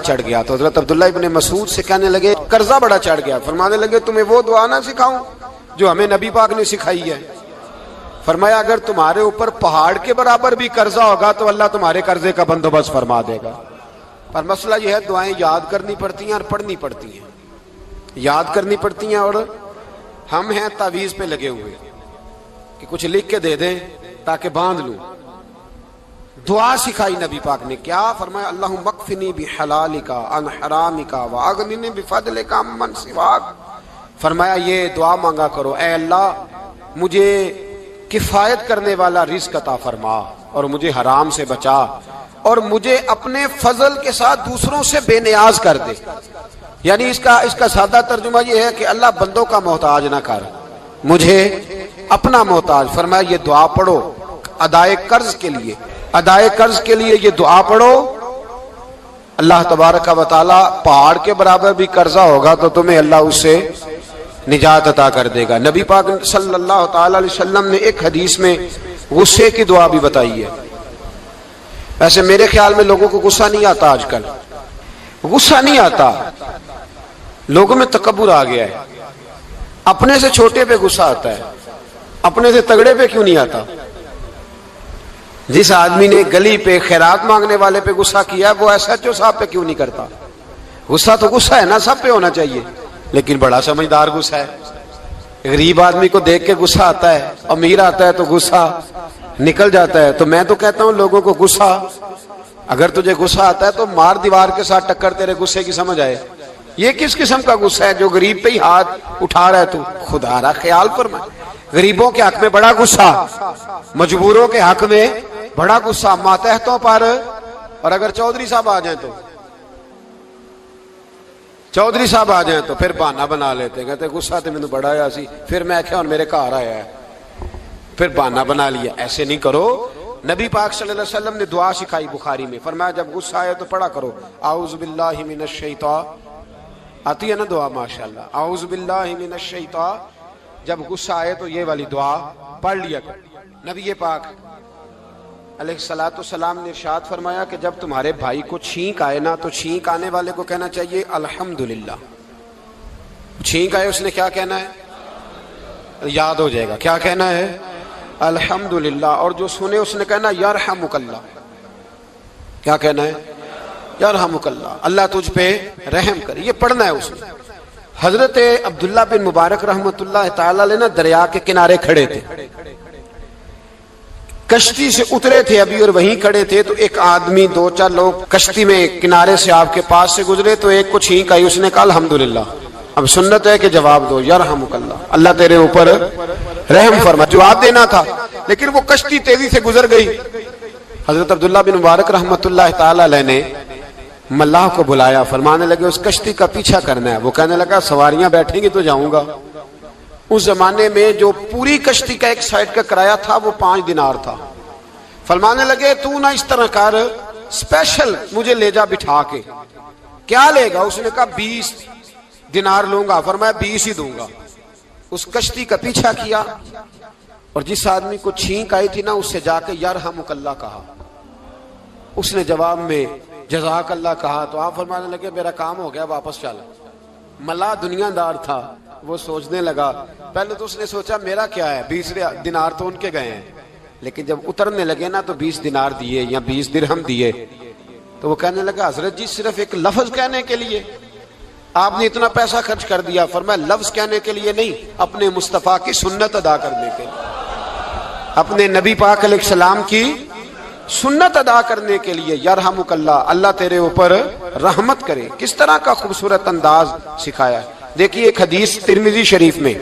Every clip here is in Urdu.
چڑھ گیا تو حضرت عبداللہ ابن مسعود سے کہنے لگے قرضہ بڑا چڑھ گیا. فرمانے لگے تمہیں وہ دعا نہ سکھاؤں جو ہمیں نبی پاک نے سکھائی ہے. فرمایا اگر تمہارے اوپر پہاڑ کے برابر بھی قرضہ ہوگا تو اللہ تمہارے قرضے کا بندوبست فرما دے گا. پر مسئلہ یہ ہے دعائیں یاد کرنی پڑتی ہیں اور پڑھنی پڑتی ہیں. یاد کرنی پڑتی ہیں اور ہم ہیں تعویذ پہ لگے ہوئے کہ کچھ لکھ کے دے دیں تاکہ باندھ لوں. دعا سکھائی نبی پاک نے کیا؟ فرمایا اللہم اکفنی بحلالک عن حرامک واغننی بفضلک عمن سواک. فرمایا یہ دعا مانگا کرو اے اللہ مجھے کفایت کرنے والا رزق عطا فرما اور مجھے حرام سے بچا اور مجھے اپنے فضل کے ساتھ دوسروں سے بے نیاز کر دے. یعنی اس کا سادہ ترجمہ یہ ہے کہ اللہ بندوں کا محتاج نہ کر، مجھے اپنا محتاج. فرمایا یہ دعا پڑھو ادائے قرض کے لیے، ادائے قرض کے لیے یہ دعا پڑھو. اللہ تبارک و تعالی پہاڑ کے برابر بھی قرضہ ہوگا تو تمہیں اللہ اس سے نجات عطا کر دے گا. نبی پاک صلی اللہ تعالی علیہ وسلم نے ایک حدیث میں غصے کی دعا بھی بتائی ہے. ویسے میرے خیال میں لوگوں کو غصہ نہیں آتا، آج کل غصہ نہیں آتا، لوگوں میں تکبر آ گیا ہے. اپنے سے چھوٹے پہ غصہ آتا ہے، اپنے سے تگڑے پہ کیوں نہیں آتا؟ جس آدمی نے گلی پہ خیرات مانگنے والے پہ غصہ کیا وہ ایس ایچ او صاحب پہ کیوں نہیں کرتا؟ غصہ تو غصہ ہے نا، سب پہ ہونا چاہیے، لیکن بڑا سمجھدار غصہ ہے. غریب آدمی کو دیکھ کے غصہ آتا ہے، امیر آتا ہے تو غصہ نکل جاتا ہے. تو میں تو کہتا ہوں لوگوں کو غصہ، اگر تجھے غصہ آتا ہے تو مار دیوار کے ساتھ ٹکر تیرے غصے کی سمجھ آئے. یہ کس قسم کا غصہ ہے جو غریب پہ ہی ہاتھ اٹھا رہا ہے؟ تو خدا را خیال فرما. غریبوں کے حق میں بڑا غصہ، مجبوروں کے حق میں بڑا غصہ، ماتحتوں پر. اور اگر چودھری صاحب آ جائیں تو چودھری صاحب آ جائیں تو پھر بہانہ بنا لیتے، کہتے غصہ تو مینوں بڑا آیا سی، پھر میں کیا اور میرے گھر آیا ہے، پھر بہانہ بنا لیا. ایسے نہیں کرو. نبی پاک صلی اللہ علیہ وسلم نے دعا سکھائی بخاری میں. فرمایا جب غصہ آئے تو پڑھا کرو اعوذ باللہ من الشیطان. آتی ہے نا دعا ماشاءاللہ، اعوذ باللہ من الشیطان. جب غصہ آئے تو یہ والی دعا پڑھ لیا کرو. نبی پاک علیہ الصلوۃ والسلام نے ارشاد فرمایا کہ جب تمہارے بھائی کو چھینک آئے نا تو چھینک آنے والے کو کہنا چاہیے الحمدللہ. چھینک آئے اس نے کیا کہنا ہے؟ یاد ہو جائے گا کیا کہنا ہے؟ الحمدللہ. اور جو سنے اس نے کہنا یرحمک اللہ. کیا کہنا ہے؟ یرحمک اللہ، اللہ تجھ پہ رحم کرے. یہ پڑھنا ہے اس نے. حضرت عبداللہ بن مبارک رحمۃ اللہ تعالی علیہ نا دریا کے کنارے کھڑے تھے، کشتی سے اترے تھے ابھی اور وہیں کھڑے تھے. تو ایک آدمی، دو چار لوگ کشتی میں کنارے سے آپ کے پاس سے گزرے تو ایک کو چھینک آئی، اس نے کہا الحمدللہ. اب سنت ہے کہ جواب دو یرحمک اللہ، اللہ تیرے اوپر رحم فرما. جواب دینا تھا لیکن وہ کشتی تیزی سے گزر گئی. حضرت عبداللہ بن مبارک رحمۃ اللہ تعالی علیہ نے ملاح کو بلایا. فرمانے لگے اس کشتی کا پیچھا کرنا ہے. وہ کہنے لگا سواریاں بیٹھیں گی تو جاؤں گا. اس زمانے میں جو پوری کشتی کا ایک سائیڈ کا کرایہ تھا وہ 5 دینار تھا. فرمانے لگے تو نہ اس طرح کر، اسپیشل مجھے لے جا بٹھا کے. کیا لے گا؟ اس نے کہا 20 دینار لوں گا. فرمایا 20 ہی دوں گا. اس کشتی کا پیچھا کیا اور جس آدمی کو چھینک آئی تھی نا اس سے جا کے یرحمک اللہ کہا. اس نے جواب میں جزاک اللہ کہا. تو آپ فرمانے لگے میرا کام ہو گیا، واپس چل. ملا دنیا دار تھا، وہ سوچنے لگا. پہلے تو اس نے سوچا میرا کیا ہے، 20 دینار تو ان کے گئے ہیں. لیکن جب اترنے لگے نا تو 20 دینار دیے یا 20 درہم دیے. تو وہ کہنے لگا حضرت جی صرف ایک لفظ کہنے کے لیے آپ نے اتنا پیسہ خرچ کر دیا. فرمایا لفظ کہنے کے لیے نہیں، اپنے مصطفیٰ کی سنت ادا کرنے کے لیے، اپنے نبی پاک علیہ السلام کی سنت ادا کرنے کے لیے. یرحمک اللہ، اللہ تیرے اوپر رحمت کرے. کس طرح کا خوبصورت انداز سکھایا. دیکھیے ایک حدیث ترمذی شریف میں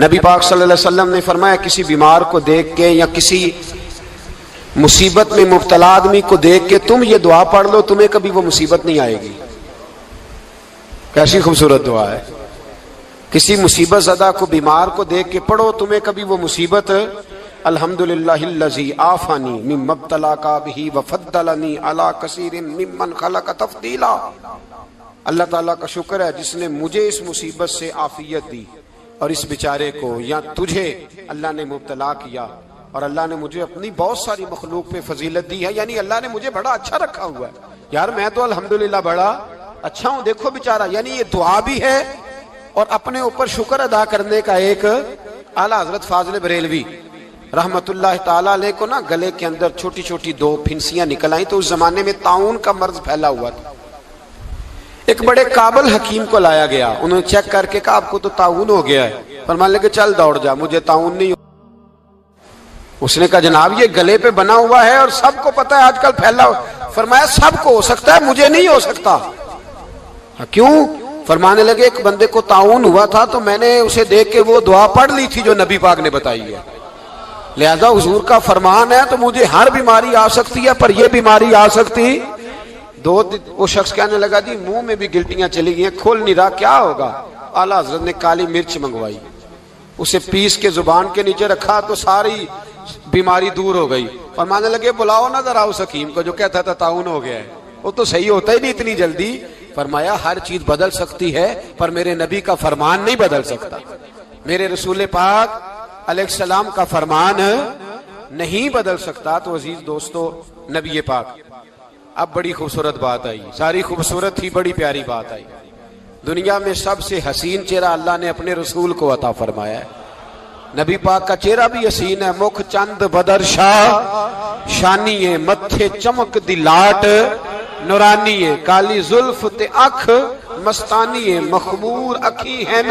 نبی پاک صلی اللہ علیہ وسلم نے فرمایا کسی بیمار کو دیکھ کے یا کسی مصیبت میں مبتلا آدمی کو دیکھ کے تم یہ دعا پڑھ لو تمہیں کبھی وہ مصیبت نہیں آئے گی. کیسی خوبصورت دعا ہے. کسی مصیبت زدہ کو بیمار کو دیکھ کے پڑھو تمہیں کبھی وہ مصیبت. الحمدللہ الذی عافانی مما ابتلاک بہ وفضلنی علی کثیر ممن خلق تفضیلا. اللہ تعالیٰ کا شکر ہے جس نے مجھے اس مصیبت سے عافیت دی اور اس بیچارے کو یا تجھے اللہ نے مبتلا کیا اور اللہ نے مجھے اپنی بہت ساری مخلوق پہ فضیلت دی ہے. یعنی اللہ نے مجھے بڑا اچھا رکھا ہوا ہے. یار میں تو الحمدللہ بڑا اچھا ہوں، دیکھو بیچارہ. یعنی یہ دعا بھی ہے اور اپنے اوپر شکر ادا کرنے کا ایک. اعلیٰ حضرت فاضل بریلوی رحمت اللہ تعالیٰ علیہ کو نا گلے کے اندر چھوٹی چھوٹی 2 پھنسیاں نکل آئیں. تو اس زمانے میں طاعون کا مرض پھیلا ہوا تھا. ایک بڑے قابل حکیم کو لایا گیا. انہوں نے چیک کر کے کہا آپ کو تو طاعون ہو گیا ہے. فرمانے لگے چل دوڑ جا، مجھے طاعون نہیں. اس نے کہا جناب یہ گلے پہ بنا ہوا ہے اور سب کو پتا ہے آج کل پھیلا ہوا. فرمایا سب کو ہو سکتا ہے، مجھے نہیں ہو سکتا. کیوں؟ فرمانے لگے ایک بندے کو طاعون ہوا تھا تو میں نے اسے دیکھ کے وہ دعا پڑھ لی تھی جو نبی پاک نے بتائی ہے. لہذا حضور کا فرمان ہے تو مجھے ہر بیماری آ سکتی ہے پر یہ بیماری آ سکتی. وہ شخص کہنے لگا جی منہ میں بھی گلٹیاں چلی گئی ہیں، کھول نہیں رہا، کیا ہوگا؟ اعلیٰ حضرت نے کالی مرچ منگوائی، اسے پیس کے زبان کے نیچے رکھا تو ساری بیماری دور ہو گئی. فرمانے لگے بلاؤ نہ ذرا اس حکیم کو جو کہتا تھا طاعون ہو گیا ہے، وہ تو صحیح ہوتا ہی نہیں اتنی جلدی. فرمایا ہر چیز بدل سکتی ہے پر میرے نبی کا فرمان نہیں بدل سکتا. میرے رسول پاک علیہ السلام کا فرمان نہیں بدل سکتا. تو عزیز دوستو نبی پاک اب بڑی خوبصورت بات آئی، ساری خوبصورت تھی، بڑی پیاری بات آئی. دنیا میں سب سے حسین چہرہ اللہ نے اپنے رسول کو عطا فرمایا ہے. نبی پاک کا چہرہ بھی حسین ہے. مکھ چند بدر شاہ شانی ہے، متھے چمک دی لاٹ نورانی ہے، کالی زلف تے اکھ مستانی ہے، مخمور اکھی ہے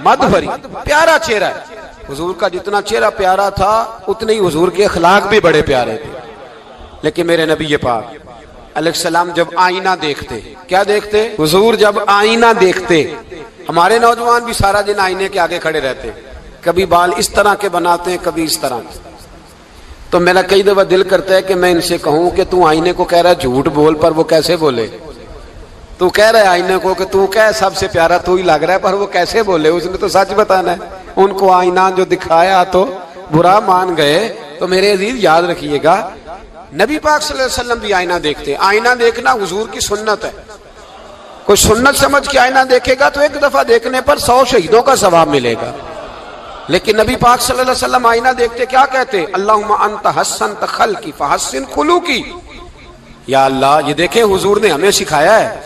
مد بھری. پیارا چہرہ ہے حضور کا. جتنا چہرہ پیارا تھا اتنے ہی حضور کے اخلاق بھی بڑے پیارے تھے. لیکن میرے نبی پاک علیہ السلام جب آئینہ دیکھتے، کیا دیکھتے؟ حضور جب آئینہ دیکھتے. ہمارے نوجوان بھی سارا دن آئینے کے آگے کھڑے رہتے، کبھی بال اس طرح کے بناتے ہیں کبھی اس طرح. تو میرا کئی دفعہ دل کرتا ہے کہ میں ان سے کہوں کہ تو آئینے کو کہہ رہا ہے جھوٹ بول، پر وہ کیسے بولے؟ تو کہہ رہا ہے آئینے کو کہ تو کہہ سب سے پیارا تو ہی لگ رہا ہے، پر وہ کیسے بولے؟ اس نے تو سچ بتانا ہے. ان کو آئینہ جو دکھایا تو برا مان گئے. تو میرے عزیز یاد رکھیے گا نبی پاک صلی اللہ علیہ وسلم بھی آئینہ دیکھتے. آئینہ دیکھنا حضور کی سنت ہے. کوئی سنت سمجھ کے آئینہ دیکھے گا تو ایک دفعہ دیکھنے پر 100 شہیدوں کا ثواب ملے گا. لیکن نبی پاک صلی اللہ علیہ وسلم آئینہ دیکھتے کیا کہتے؟ اللہم انت حسنت خلقی فحسن خلوقی. یا اللہ، یہ دیکھیں حضور نے ہمیں سکھایا ہے.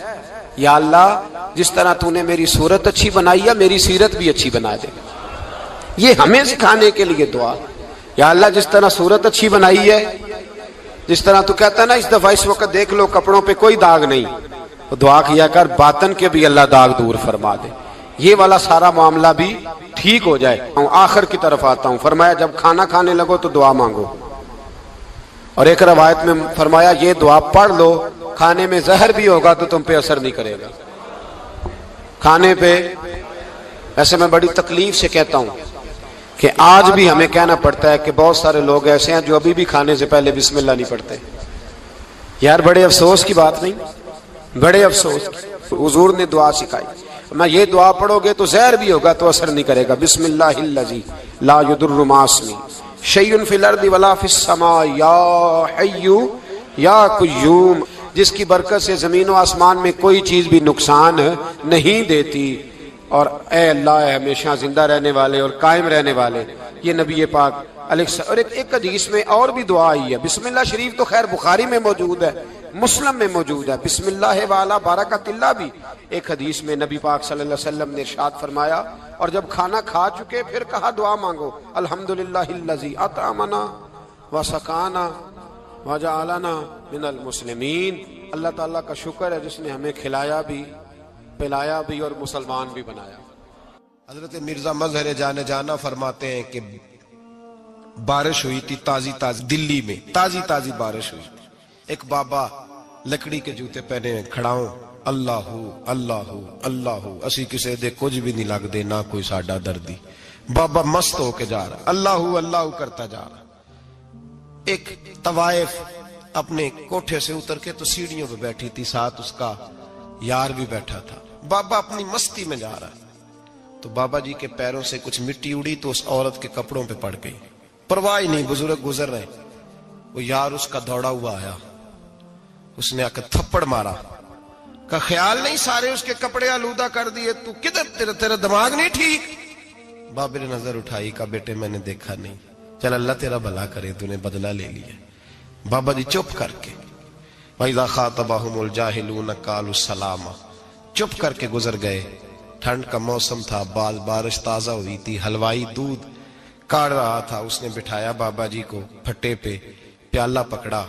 یا اللہ جس طرح تو نے میری صورت اچھی بنائی ہے میری سیرت بھی اچھی بنا دے. یہ ہمیں سکھانے کے لیے دعا. یا اللہ جس طرح صورت اچھی بنائی ہے، جس طرح تو کہتا ہے نا اس دفعہ اس وقت دیکھ لو کپڑوں پہ کوئی داغ نہیں، تو دعا کیا کر باطن کے بھی اللہ داغ دور فرما دے، یہ والا سارا معاملہ بھی ٹھیک ہو جائے. آخر کی طرف آتا ہوں. فرمایا جب کھانا کھانے لگو تو دعا مانگو. اور ایک روایت میں فرمایا یہ دعا پڑھ لو، کھانے میں زہر بھی ہوگا تو تم پہ اثر نہیں کرے گا. کھانے پہ ایسے میں بڑی تکلیف سے کہتا ہوں کہ آج بھی ہمیں کہنا پڑتا ہے کہ بہت سارے لوگ ایسے ہیں جو ابھی بھی کھانے سے پہلے بسم اللہ نہیں پڑھتے. یار بڑے افسوس کی بات نہیں؟ بڑے افسوس کی. حضور نے دعا سکھائی، میں یہ دعا پڑھو گے تو زہر بھی ہوگا تو اثر نہیں کرے گا. بسم اللہ الذی لا یضر مع اسمہ شیء فی الارض ولا فی السماء یا حی یا قیوم، جس کی برکت سے زمین و آسمان میں کوئی چیز بھی نقصان نہیں دیتی. اور اے اللہ اے ہمیشہ زندہ رہنے والے اور قائم رہنے والے. یہ نبی پاک علیہ السلام. اور ایک حدیث میں اور بھی دعا آئی ہے. بسم اللہ شریف تو خیر بخاری میں موجود ہے، مسلم میں موجود ہے. بسم اللہ والا بارکۃ اللہ بھی ایک حدیث میں نبی پاک صلی اللہ علیہ وسلم نے ارشاد فرمایا. اور جب کھانا کھا چکے پھر کہا دعا مانگو الحمدللہ الذی اطعمنا وسقانا وجعلنا من المسلمین. اللہ تعالیٰ کا شکر ہے جس نے ہمیں کھلایا بھی پلایا بھی اور مسلمان بھی بنایا. حضرت مرزا مظہر جانے جانا فرماتے ہیں کہ بارش ہوئی تھی تازی تازی، دلی میں تازی تازی بارش ہوئی. ایک بابا لکڑی کے جوتے پہنے کھڑا ہوں، اللہ اللہ اللہ اسی کسے دے کچھ بھی نہیں لگ دے نہ کوئی ساڈا دردی. بابا مست ہو کے جا رہا، اللہ اللہ کرتا جا رہا. ایک طوائف اپنے کوٹھے سے اتر کے تو سیڑھیوں پہ بیٹھی تھی، ساتھ اس کا یار بھی بیٹھا تھا. بابا اپنی مستی میں جا رہا ہے تو بابا جی کے پیروں سے کچھ مٹی اڑی تو اس عورت کے کپڑوں پہ پڑ گئی. پرواہ نہیں، بزرگ گزر رہے. وہ یار اس کا دوڑا ہوا آیا، اس نے آ کے تھپڑ مارا. کا خیال نہیں سارے اس کے کپڑے آلودہ کر دیے، تو کدھر تیرا دماغ نہیں ٹھیک؟ بابا نے نظر اٹھائی، کہا بیٹے میں نے دیکھا نہیں، چل اللہ تیرا بھلا کرے، تو نے بدلہ لے لیا. بابا جی چپ کر کے وَإِذَا خَاطَبَهُمُ الْجَاهِلُونَ قَالُوا سَلَامًا، چپ کر کے گزر گئے۔ ٹھنڈ کا موسم تھا، بارش تازہ ہوئی تھی، حلوائی دودھ کاڑ رہا تھا، اس نے بٹھایا بابا جی کو پھٹے پہ، پیالہ پکڑا،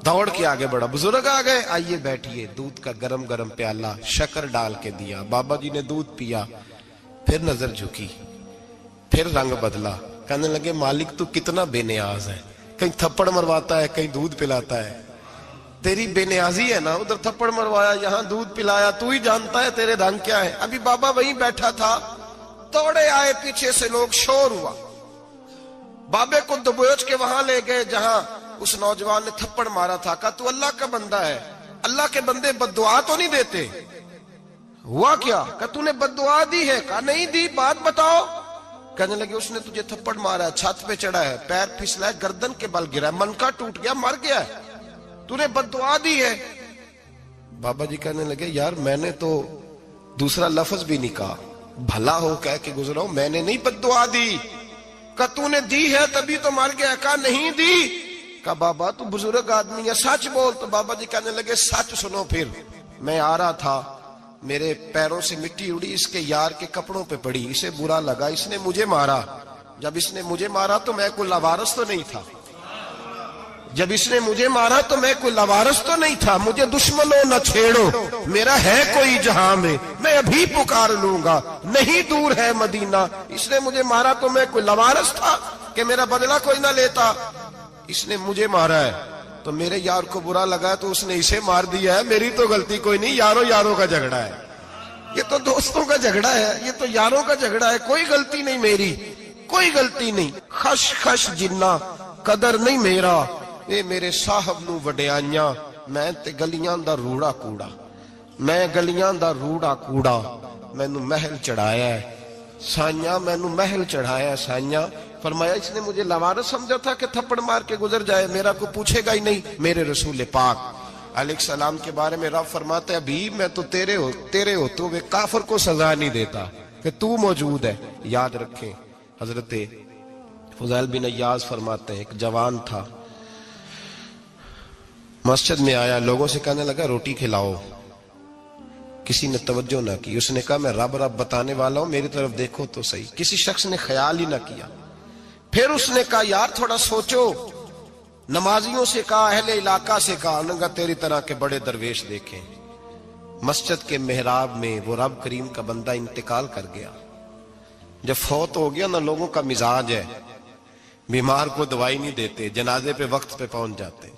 دوڑ کے آگے بڑھا، بزرگ آ گئے، آئیے بیٹھیے، دودھ کا گرم گرم پیالہ شکر ڈال کے دیا، بابا جی نے دودھ پیا، پھر نظر جھکی، پھر رنگ بدلا، کہنے لگے مالک تو کتنا بے نیاز ہے، کہیں تھپڑ مرواتا ہے، کہیں دودھ پلاتا ہے، تیری بے نیازی ہے نا، ادھر تھپڑ مروایا، یہاں دودھ پلایا، تو ہی جانتا ہے تیرے رنگ کیا ہے۔ ابھی بابا وہیں بیٹھا تھا، دوڑے آئے پیچھے سے لوگ، شور ہوا، بابے کو دبوچ کے وہاں لے گئے جہاں اس نوجوان نے تھپڑ مارا تھا، کہا تو اللہ کا بندہ ہے، اللہ کے بندے بد دعا تو نہیں دیتے، ہوا کیا؟ کہا تو نے بد دعا دی ہے؟ کہا نہیں دی، بات بتاؤ۔ کہنے لگے اس نے تجھے تھپڑ مارا ہے، چھت پہ چڑھا ہے، پیر پھسلا ہے، گردن کے بل گرا ہے، منکا ٹوٹ گیا، مر گیا ہے، تو نے بد دعا دی ہے۔ بابا جی کہنے لگے یار میں نے تو دوسرا لفظ بھی نہیں کہا، بھلا ہو کہہ کے گزرا ہوں، میں نے نہیں بد دعا دی۔ کہا تو نے دی ہے تبھی تو مر گیا، کہا نہیں دی۔ کہا بابا تو بزرگ آدمی ہے، سچ بول۔ تو بابا جی کہنے لگے سچ سنو، پھر میں آ رہا تھا، میرے پیروں سے مٹی اڑی، اس کے یار کے کپڑوں پہ پڑی، اسے برا لگا، اس نے مجھے مارا، جب اس نے مجھے مارا تو میں کوئی لاوارث تو نہیں تھا، جب اس نے مجھے مارا تو میں کوئی لاوارث تو نہیں تھا، مجھے دشمنوں نہ چھیڑو، میرا ہے کوئی جہاں میں ابھی پکار لوں گا، نہیں دور ہے مدینہ، اس نے مجھے مارا تو میں کوئی لاوارث تھا کہ میرا بدلہ کوئی نہ لیتا، اس نے مجھے مارا ہے تو میرے یار کو برا لگا ہے تو اس نے اسے مار دیا ہے، میری تو غلطی کوئی نہیں، یاروں کا جھگڑا ہے، یہ تو دوستوں کا جھگڑا ہے، یہ تو یاروں کا جھگڑا ہے، کوئی غلطی نہیں میری، کوئی غلطی نہیں، خش خش جنہ قدر نہیں میرا، اے میرے صاحب نو وڈیائیاں، میں تے گلیاں دا روڑا کوڑا، میں گلیاں دا روڑا کوڑا، میں نو محل چڑھایا ہے سائیاں، میں نو محل چڑھایا ہے سائیاں۔ فرمایا اس نے مجھے لاوارث سمجھا تھا کہ تھپڑ مار کے گزر جائے، میرا کو پوچھے گا ہی نہیں۔ میرے رسول پاک علیہ السلام کے بارے میں رب فرماتا ہے ابھی میں تو تیرے ہوتے ہوئے کافر کو سزا نہیں دیتا کہ تو موجود ہے۔ یاد رکھیں حضرت فضیل بن عیاض فرماتے ہیں ایک جوان تھا، مسجد میں آیا، لوگوں سے کہنے لگا روٹی کھلاؤ، کسی نے توجہ نہ کی، اس نے کہا میں رب بتانے والا ہوں، میری طرف دیکھو تو صحیح، کسی شخص نے خیال ہی نہ کیا۔ پھر اس نے کہا یار تھوڑا سوچو، نمازیوں سے کہا، اہل علاقہ سے کہا، انہوں نے کہا تیری طرح کے بڑے درویش دیکھیں۔ مسجد کے محراب میں وہ رب کریم کا بندہ انتقال کر گیا، جب فوت ہو گیا نا، لوگوں کا مزاج ہے بیمار کو دوائی نہیں دیتے، جنازے پہ وقت پہ پہنچ جاتے،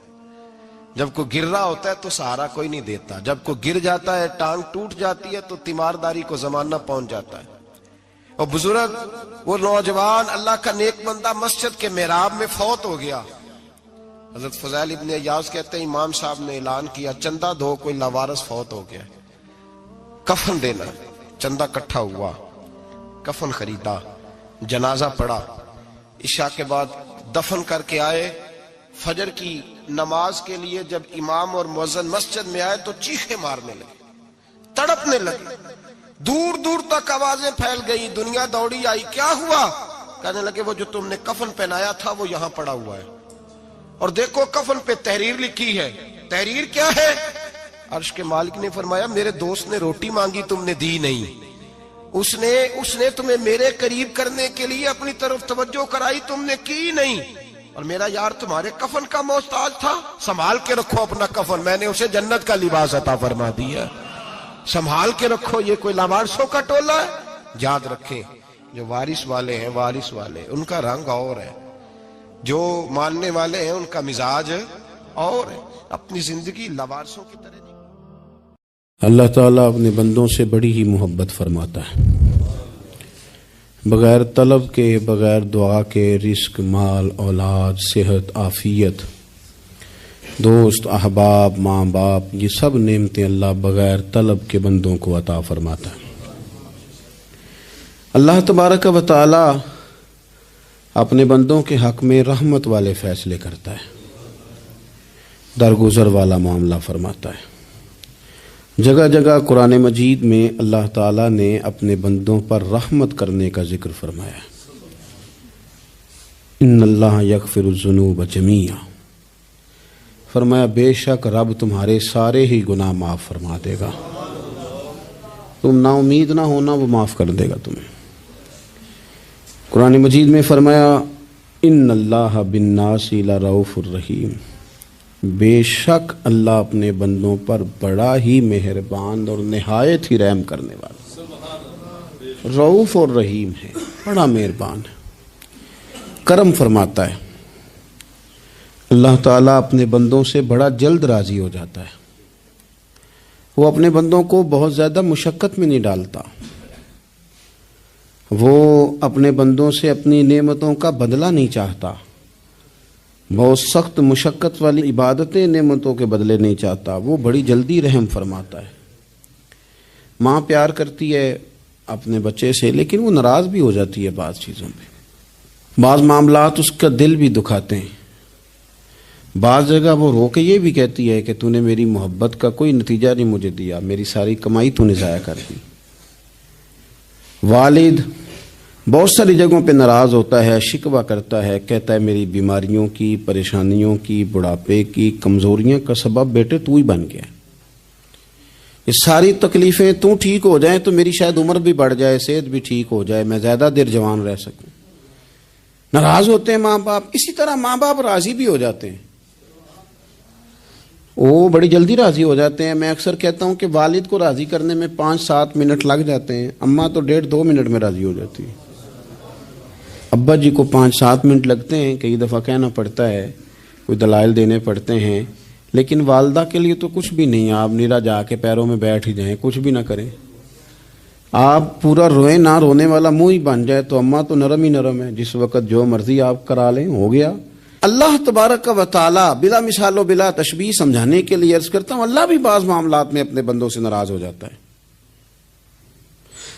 جب کوئی گر رہا ہوتا ہے تو سہارا کوئی نہیں دیتا، جب کوئی گر جاتا ہے ٹانگ ٹوٹ جاتی ہے تو تیمارداری کو زمانہ پہنچ جاتا ہے۔ اور بزرگ وہ نوجوان اللہ کا نیک بندہ مسجد کے محراب میں فوت ہو گیا۔ حضرت فضیل ابن عیاض کہتے ہیں امام صاحب نے اعلان کیا چندہ دو، کوئی لاوارث فوت ہو گیا، کفن دینا۔ چندہ کٹھا ہوا، کفن خریدا، جنازہ پڑا، عشاء کے بعد دفن کر کے آئے۔ فجر کی نماز کے لیے جب امام اور مؤذن مسجد میں آئے تو چیخیں مارنے لگے، تڑپنے لگے، دور دور تک آوازیں پھیل گئی، دنیا دوڑی آئی، کیا ہوا؟ کہنے لگے وہ جو تم نے کفن پہنایا تھا وہ یہاں پڑا ہوا ہے، اور دیکھو کفن پہ تحریر لکھی ہے۔ تحریر کیا ہے؟ عرش کے مالک نے فرمایا میرے دوست نے روٹی مانگی تم نے دی نہیں، اس نے تمہیں میرے قریب کرنے کے لیے اپنی طرف توجہ کرائی، تم نے کی نہیں، اور میرا یار تمہارے کفن کا محتاج تھا، سنبھال کے رکھو اپنا کفن، میں نے اسے جنت کا لباس عطا فرما دیا، سنبھال کے رکھو، یہ کوئی لاوارثوں کا ٹولہ ہے۔ یاد رکھیں جو وارث والے ہیں، وارث والے ان کا رنگ اور ہے، جو ماننے والے ہیں ان کا مزاج اور ہے، اپنی زندگی لاوارثوں کی طرح نہیں۔ اللہ تعالیٰ اپنے بندوں سے بڑی ہی محبت فرماتا ہے، بغیر طلب کے، بغیر دعا کے رزق، مال، اولاد، صحت، عافیت، دوست، احباب، ماں باپ، یہ سب نعمتیں اللہ بغیر طلب کے بندوں کو عطا فرماتا ہے۔ اللہ تبارک و تعالی اپنے بندوں کے حق میں رحمت والے فیصلے کرتا ہے، درگزر والا معاملہ فرماتا ہے۔ جگہ جگہ قرآن مجید میں اللہ تعالیٰ نے اپنے بندوں پر رحمت کرنے کا ذکر فرمایا، ان اللہ یغفر الذنوب جمیعا، فرمایا بے شک رب تمہارے سارے ہی گناہ معاف فرما دے گا، تم نا امید نہ ہونا، وہ معاف کر دے گا تمہیں۔ قرآن مجید میں فرمایا ان اللہ بالناس لرؤوف الرحیم، بے شک اللہ اپنے بندوں پر بڑا ہی مہربان اور نہایت ہی رحم کرنے والا، رؤوف اور رحیم ہے، بڑا مہربان ہے، کرم فرماتا ہے۔ اللہ تعالیٰ اپنے بندوں سے بڑا جلد راضی ہو جاتا ہے، وہ اپنے بندوں کو بہت زیادہ مشقت میں نہیں ڈالتا، وہ اپنے بندوں سے اپنی نعمتوں کا بدلہ نہیں چاہتا، بہت سخت مشقت والی عبادتیں نعمتوں کے بدلے نہیں چاہتا، وہ بڑی جلدی رحم فرماتا ہے۔ ماں پیار کرتی ہے اپنے بچے سے، لیکن وہ ناراض بھی ہو جاتی ہے بعض چیزوں پہ، بعض معاملات اس کا دل بھی دکھاتے ہیں، بعض جگہ وہ رو کے یہ بھی کہتی ہے کہ تو نے میری محبت کا کوئی نتیجہ نہیں مجھے دیا، میری ساری کمائی تو نے ضائع کر دی۔ والد بہت ساری جگہوں پہ ناراض ہوتا ہے، شکوہ کرتا ہے، کہتا ہے میری بیماریوں کی، پریشانیوں کی، بڑھاپے کی، کمزوریاں کا سبب بیٹے تو ہی بن گیا، یہ ساری تکلیفیں تو ٹھیک ہو جائیں تو میری شاید عمر بھی بڑھ جائے، صحت بھی ٹھیک ہو جائے، میں زیادہ دیر جوان رہ سکوں۔ ناراض ہوتے ہیں ماں باپ، اسی طرح ماں باپ راضی بھی ہو جاتے ہیں، وہ بڑی جلدی راضی ہو جاتے ہیں۔ میں اکثر کہتا ہوں کہ والد کو راضی کرنے میں 5-7 منٹ لگ جاتے ہیں، اماں تو 1.5-2 منٹ میں راضی ہو جاتی ہے، ابا جی کو 5-7 منٹ لگتے ہیں، کئی دفعہ کہنا پڑتا ہے، کوئی دلائل دینے پڑتے ہیں، لیکن والدہ کے لیے تو کچھ بھی نہیں، آپ نیرا جا کے پیروں میں بیٹھ ہی جائیں، کچھ بھی نہ کریں، آپ پورا روئیں، نہ رونے والا منہ ہی بن جائے تو اماں تو نرم ہی نرم ہے، جس وقت جو مرضی آپ کرا لیں ہو گیا۔ اللہ تبارک و تعالی بلا مثال و بلا تشبیہ سمجھانے کے لیے عرض کرتا ہوں، اللہ بھی بعض معاملات میں اپنے بندوں سے ناراض ہو جاتا ہے،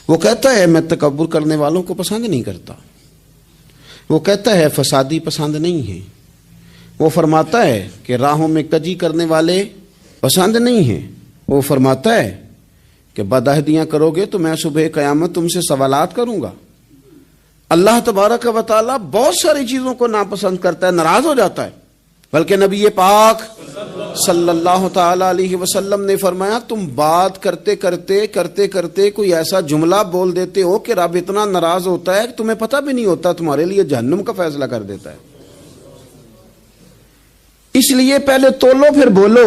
وہ کہتا ہے میں تکبر کرنے والوں کو پسند نہیں کرتا، وہ کہتا ہے فسادی پسند نہیں ہے، وہ فرماتا ہے کہ راہوں میں کجی کرنے والے پسند نہیں ہیں، وہ فرماتا ہے کہ بدعہدیاں کرو گے تو میں صبح قیامت تم سے سوالات کروں گا۔ اللہ تبارک و تعالیٰ بہت ساری چیزوں کو ناپسند کرتا ہے، ناراض ہو جاتا ہے، بلکہ نبی پاک صلی اللہ تعالی علیہ وسلم نے فرمایا تم بات کرتے کرتے کوئی ایسا جملہ بول دیتے ہو کہ رب اتنا ناراض ہوتا ہے کہ تمہیں پتہ بھی نہیں ہوتا، تمہارے لیے جہنم کا فیصلہ کر دیتا ہے۔ اس لیے پہلے تولو پھر بولو،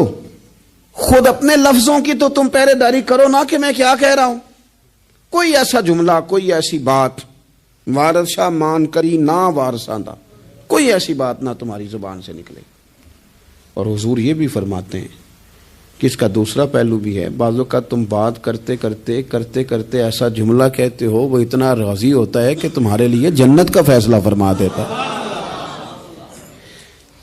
خود اپنے لفظوں کی تو تم پہرے داری کرو نا کہ میں کیا کہہ رہا ہوں۔ کوئی ایسا جملہ، کوئی ایسی بات وارث شاہ مان کری نہ وارثاندہ، کوئی ایسی بات نہ تمہاری زبان سے نکلے۔ اور حضور یہ بھی فرماتے ہیں کہ اس کا دوسرا پہلو بھی ہے، بعض اوقات تم بات کرتے ایسا جملہ کہتے ہو وہ اتنا راضی ہوتا ہے کہ تمہارے لیے جنت کا فیصلہ فرما دیتا ہے۔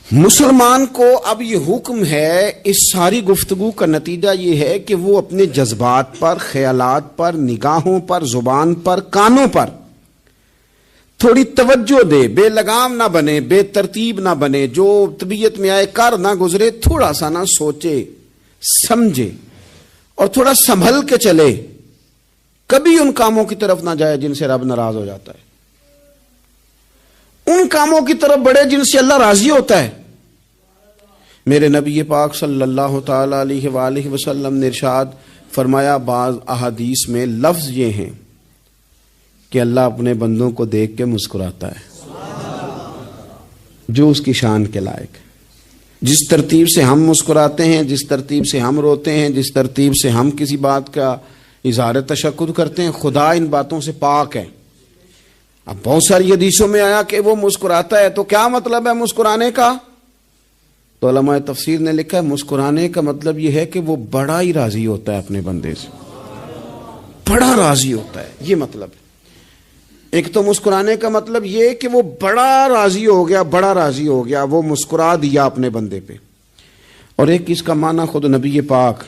مسلمان کو اب یہ حکم ہے، اس ساری گفتگو کا نتیجہ یہ ہے کہ وہ اپنے جذبات پر، خیالات پر، نگاہوں پر، زبان پر، کانوں پر تھوڑی توجہ دے، بے لگام نہ بنے، بے ترتیب نہ بنے، جو طبیعت میں آئے کر نہ گزرے، تھوڑا سا نہ سوچے سمجھے اور تھوڑا سنبھل کے چلے، کبھی ان کاموں کی طرف نہ جائے جن سے رب ناراض ہو جاتا ہے، ان کاموں کی طرف بڑھے جن سے اللہ راضی ہوتا ہے۔ میرے نبی پاک صلی اللہ تعالی علیہ وآلہ وسلم نے ارشاد فرمایا، بعض احادیث میں لفظ یہ ہیں کہ اللہ اپنے بندوں کو دیکھ کے مسکراتا ہے، جو اس کی شان کے لائق۔ جس ترتیب سے ہم مسکراتے ہیں، جس ترتیب سے ہم روتے ہیں، جس ترتیب سے ہم کسی بات کا اظہار تشکر کرتے ہیں، خدا ان باتوں سے پاک ہے۔ اب بہت ساری حدیثوں میں آیا کہ وہ مسکراتا ہے، تو کیا مطلب ہے مسکرانے کا؟ تو علماء تفسیر نے لکھا ہے مسکرانے کا مطلب یہ ہے کہ وہ بڑا ہی راضی ہوتا ہے اپنے بندے سے، بڑا راضی ہوتا ہے، یہ مطلب ہے۔ ایک تو مسکرانے کا مطلب یہ کہ وہ بڑا راضی ہو گیا، وہ مسکرا دیا اپنے بندے پہ، اور ایک اس کا معنی خود نبی پاک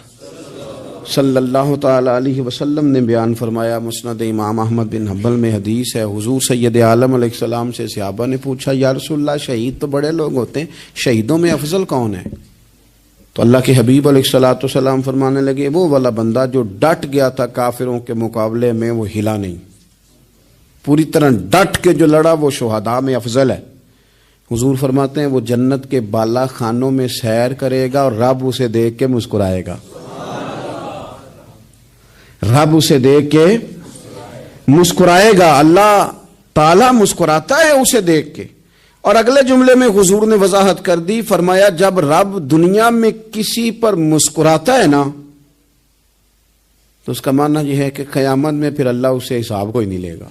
صلی اللہ تعالی علیہ وسلم نے بیان فرمایا۔ مسند امام احمد بن حنبل میں حدیث ہے، حضور سید عالم علیہ السلام سے صحابہ نے پوچھا، یا رسول اللہ شہید تو بڑے لوگ ہوتے ہیں، شہیدوں میں افضل کون ہے؟ تو اللہ کے حبیب علیہ السلام فرمانے لگے، وہ والا بندہ جو ڈٹ گیا تھا کافروں کے مقابلے میں، وہ ہلا نہیں، پوری طرح ڈٹ کے جو لڑا وہ شہداء میں افضل ہے۔ حضور فرماتے ہیں وہ جنت کے بالا خانوں میں سیر کرے گا اور رب اسے دیکھ کے مسکرائے گا. رب اسے دیکھ کے مسکرائے گا. اللہ تعالیٰ مسکراتا ہے اسے دیکھ کے. اور اگلے جملے میں حضور نے وضاحت کر دی, فرمایا جب رب دنیا میں کسی پر مسکراتا ہے نا تو اس کا معنی یہ ہے کہ قیامت میں پھر اللہ اسے حساب کو ہی نہیں لے گا.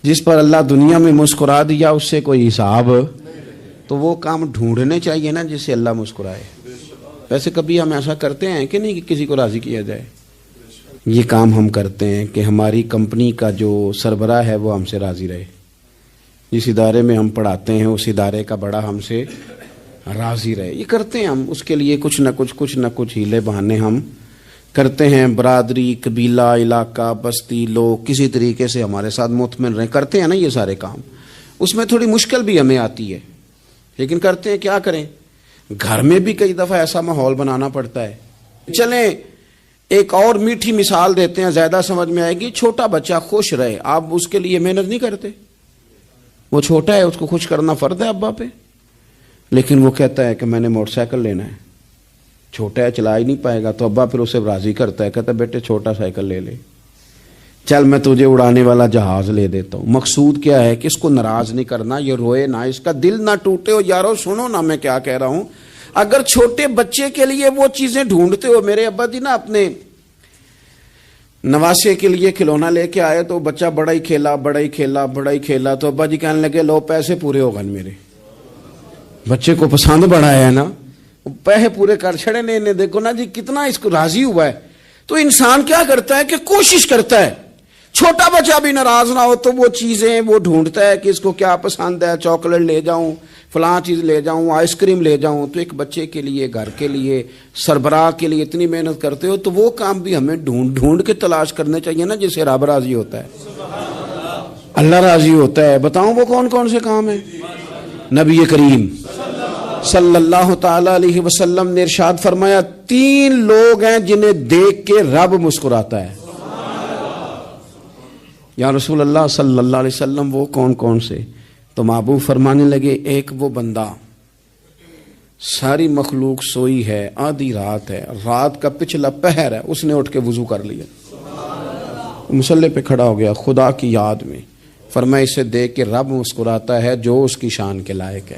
جس پر اللہ دنیا میں مسکرا دیا اس سے کوئی حساب, تو وہ کام ڈھونڈنے چاہیے نا جس سے اللہ مسکرائے. ویسے کبھی ہم ایسا کرتے ہیں کہ نہیں کہ کسی کو راضی کیا جائے؟ یہ کام ہم کرتے ہیں کہ ہماری کمپنی کا جو سربراہ ہے وہ ہم سے راضی رہے. جس ادارے میں ہم پڑھاتے ہیں اس ادارے کا بڑا ہم سے راضی رہے. یہ کرتے ہیں ہم, اس کے لیے کچھ نہ کچھ ہیلے بہانے ہم کرتے ہیں. برادری, قبیلہ, علاقہ, بستی, لوگ کسی طریقے سے ہمارے ساتھ مطمئن رہیں, کرتے ہیں نا یہ سارے کام. اس میں تھوڑی مشکل بھی ہمیں آتی ہے لیکن کرتے ہیں. کیا کریں, گھر میں بھی کئی دفعہ ایسا ماحول بنانا پڑتا ہے. چلیں ایک اور میٹھی مثال دیتے ہیں, زیادہ سمجھ میں آئے گی. چھوٹا بچہ خوش رہے, آپ اس کے لیے محنت نہیں کرتے. وہ چھوٹا ہے, اس کو خوش کرنا فرض ہے ابا پہ, لیکن وہ کہتا ہے کہ میں نے موٹر سائیکل لینا ہے. چھوٹا ہے, چلا ہی نہیں پائے گا, تو ابا پھر اسے راضی کرتا ہے, کہتا ہے بیٹے چھوٹا سائیکل لے لے, چل میں تجھے اڑانے والا جہاز لے دیتا ہوں. مقصود کیا ہے کہ اس کو ناراض نہیں کرنا, یہ روئے نہ, اس کا دل نہ ٹوٹے. ہو یارو سنو نا میں کیا کہہ رہا ہوں. اگر چھوٹے بچے کے لیے وہ چیزیں ڈھونڈتے ہو, میرے ابا جی نا اپنے نواسے کے لیے کھلونا لے کے آئے تو بچہ بڑا ہی کھیلا, تو ابا جی کہنے لگے لو پیسے پورے ہو گئے میرے. بچے کو پسند بڑا ہے نا, پیسے پورے کر چھڑے نے, دیکھو نا جی کتنا اس کو راضی ہوا ہے. تو انسان کیا کرتا ہے کہ کوشش کرتا ہے, چھوٹا بچہ بھی ناراض نہ ہو تو وہ چیزیں وہ ڈھونڈتا ہے کہ اس کو کیا پسند ہے. چاکلیٹ لے جاؤں, فلاں چیز لے جاؤں, آئس کریم لے جاؤں. تو ایک بچے کے لیے, گھر کے لیے, سربراہ کے لیے اتنی محنت کرتے ہو, تو وہ کام بھی ہمیں ڈھونڈ کے تلاش کرنے چاہیے نا جس سے رب راضی ہوتا ہے, اللہ راضی ہوتا ہے. بتاؤں وہ کون کون سے کام ہیں؟ نبی کریم صلی اللہ تعالی علیہ وسلم نے ارشاد فرمایا 3 لوگ ہیں جنہیں دیکھ کے رب مسکراتا ہے. یا رسول اللہ صلی اللہ علیہ وسلم وہ کون کون سے؟ تو محبوب فرمانے لگے ایک وہ بندہ ساری مخلوق سوئی ہے, آدھی رات ہے, رات کا پچھلا پہر ہے, اس نے اٹھ کے وضو کر لیا, مصلی پہ کھڑا ہو گیا خدا کی یاد میں. فرمایا اسے دیکھ کے رب مسکراتا ہے جو اس کی شان کے لائق ہے.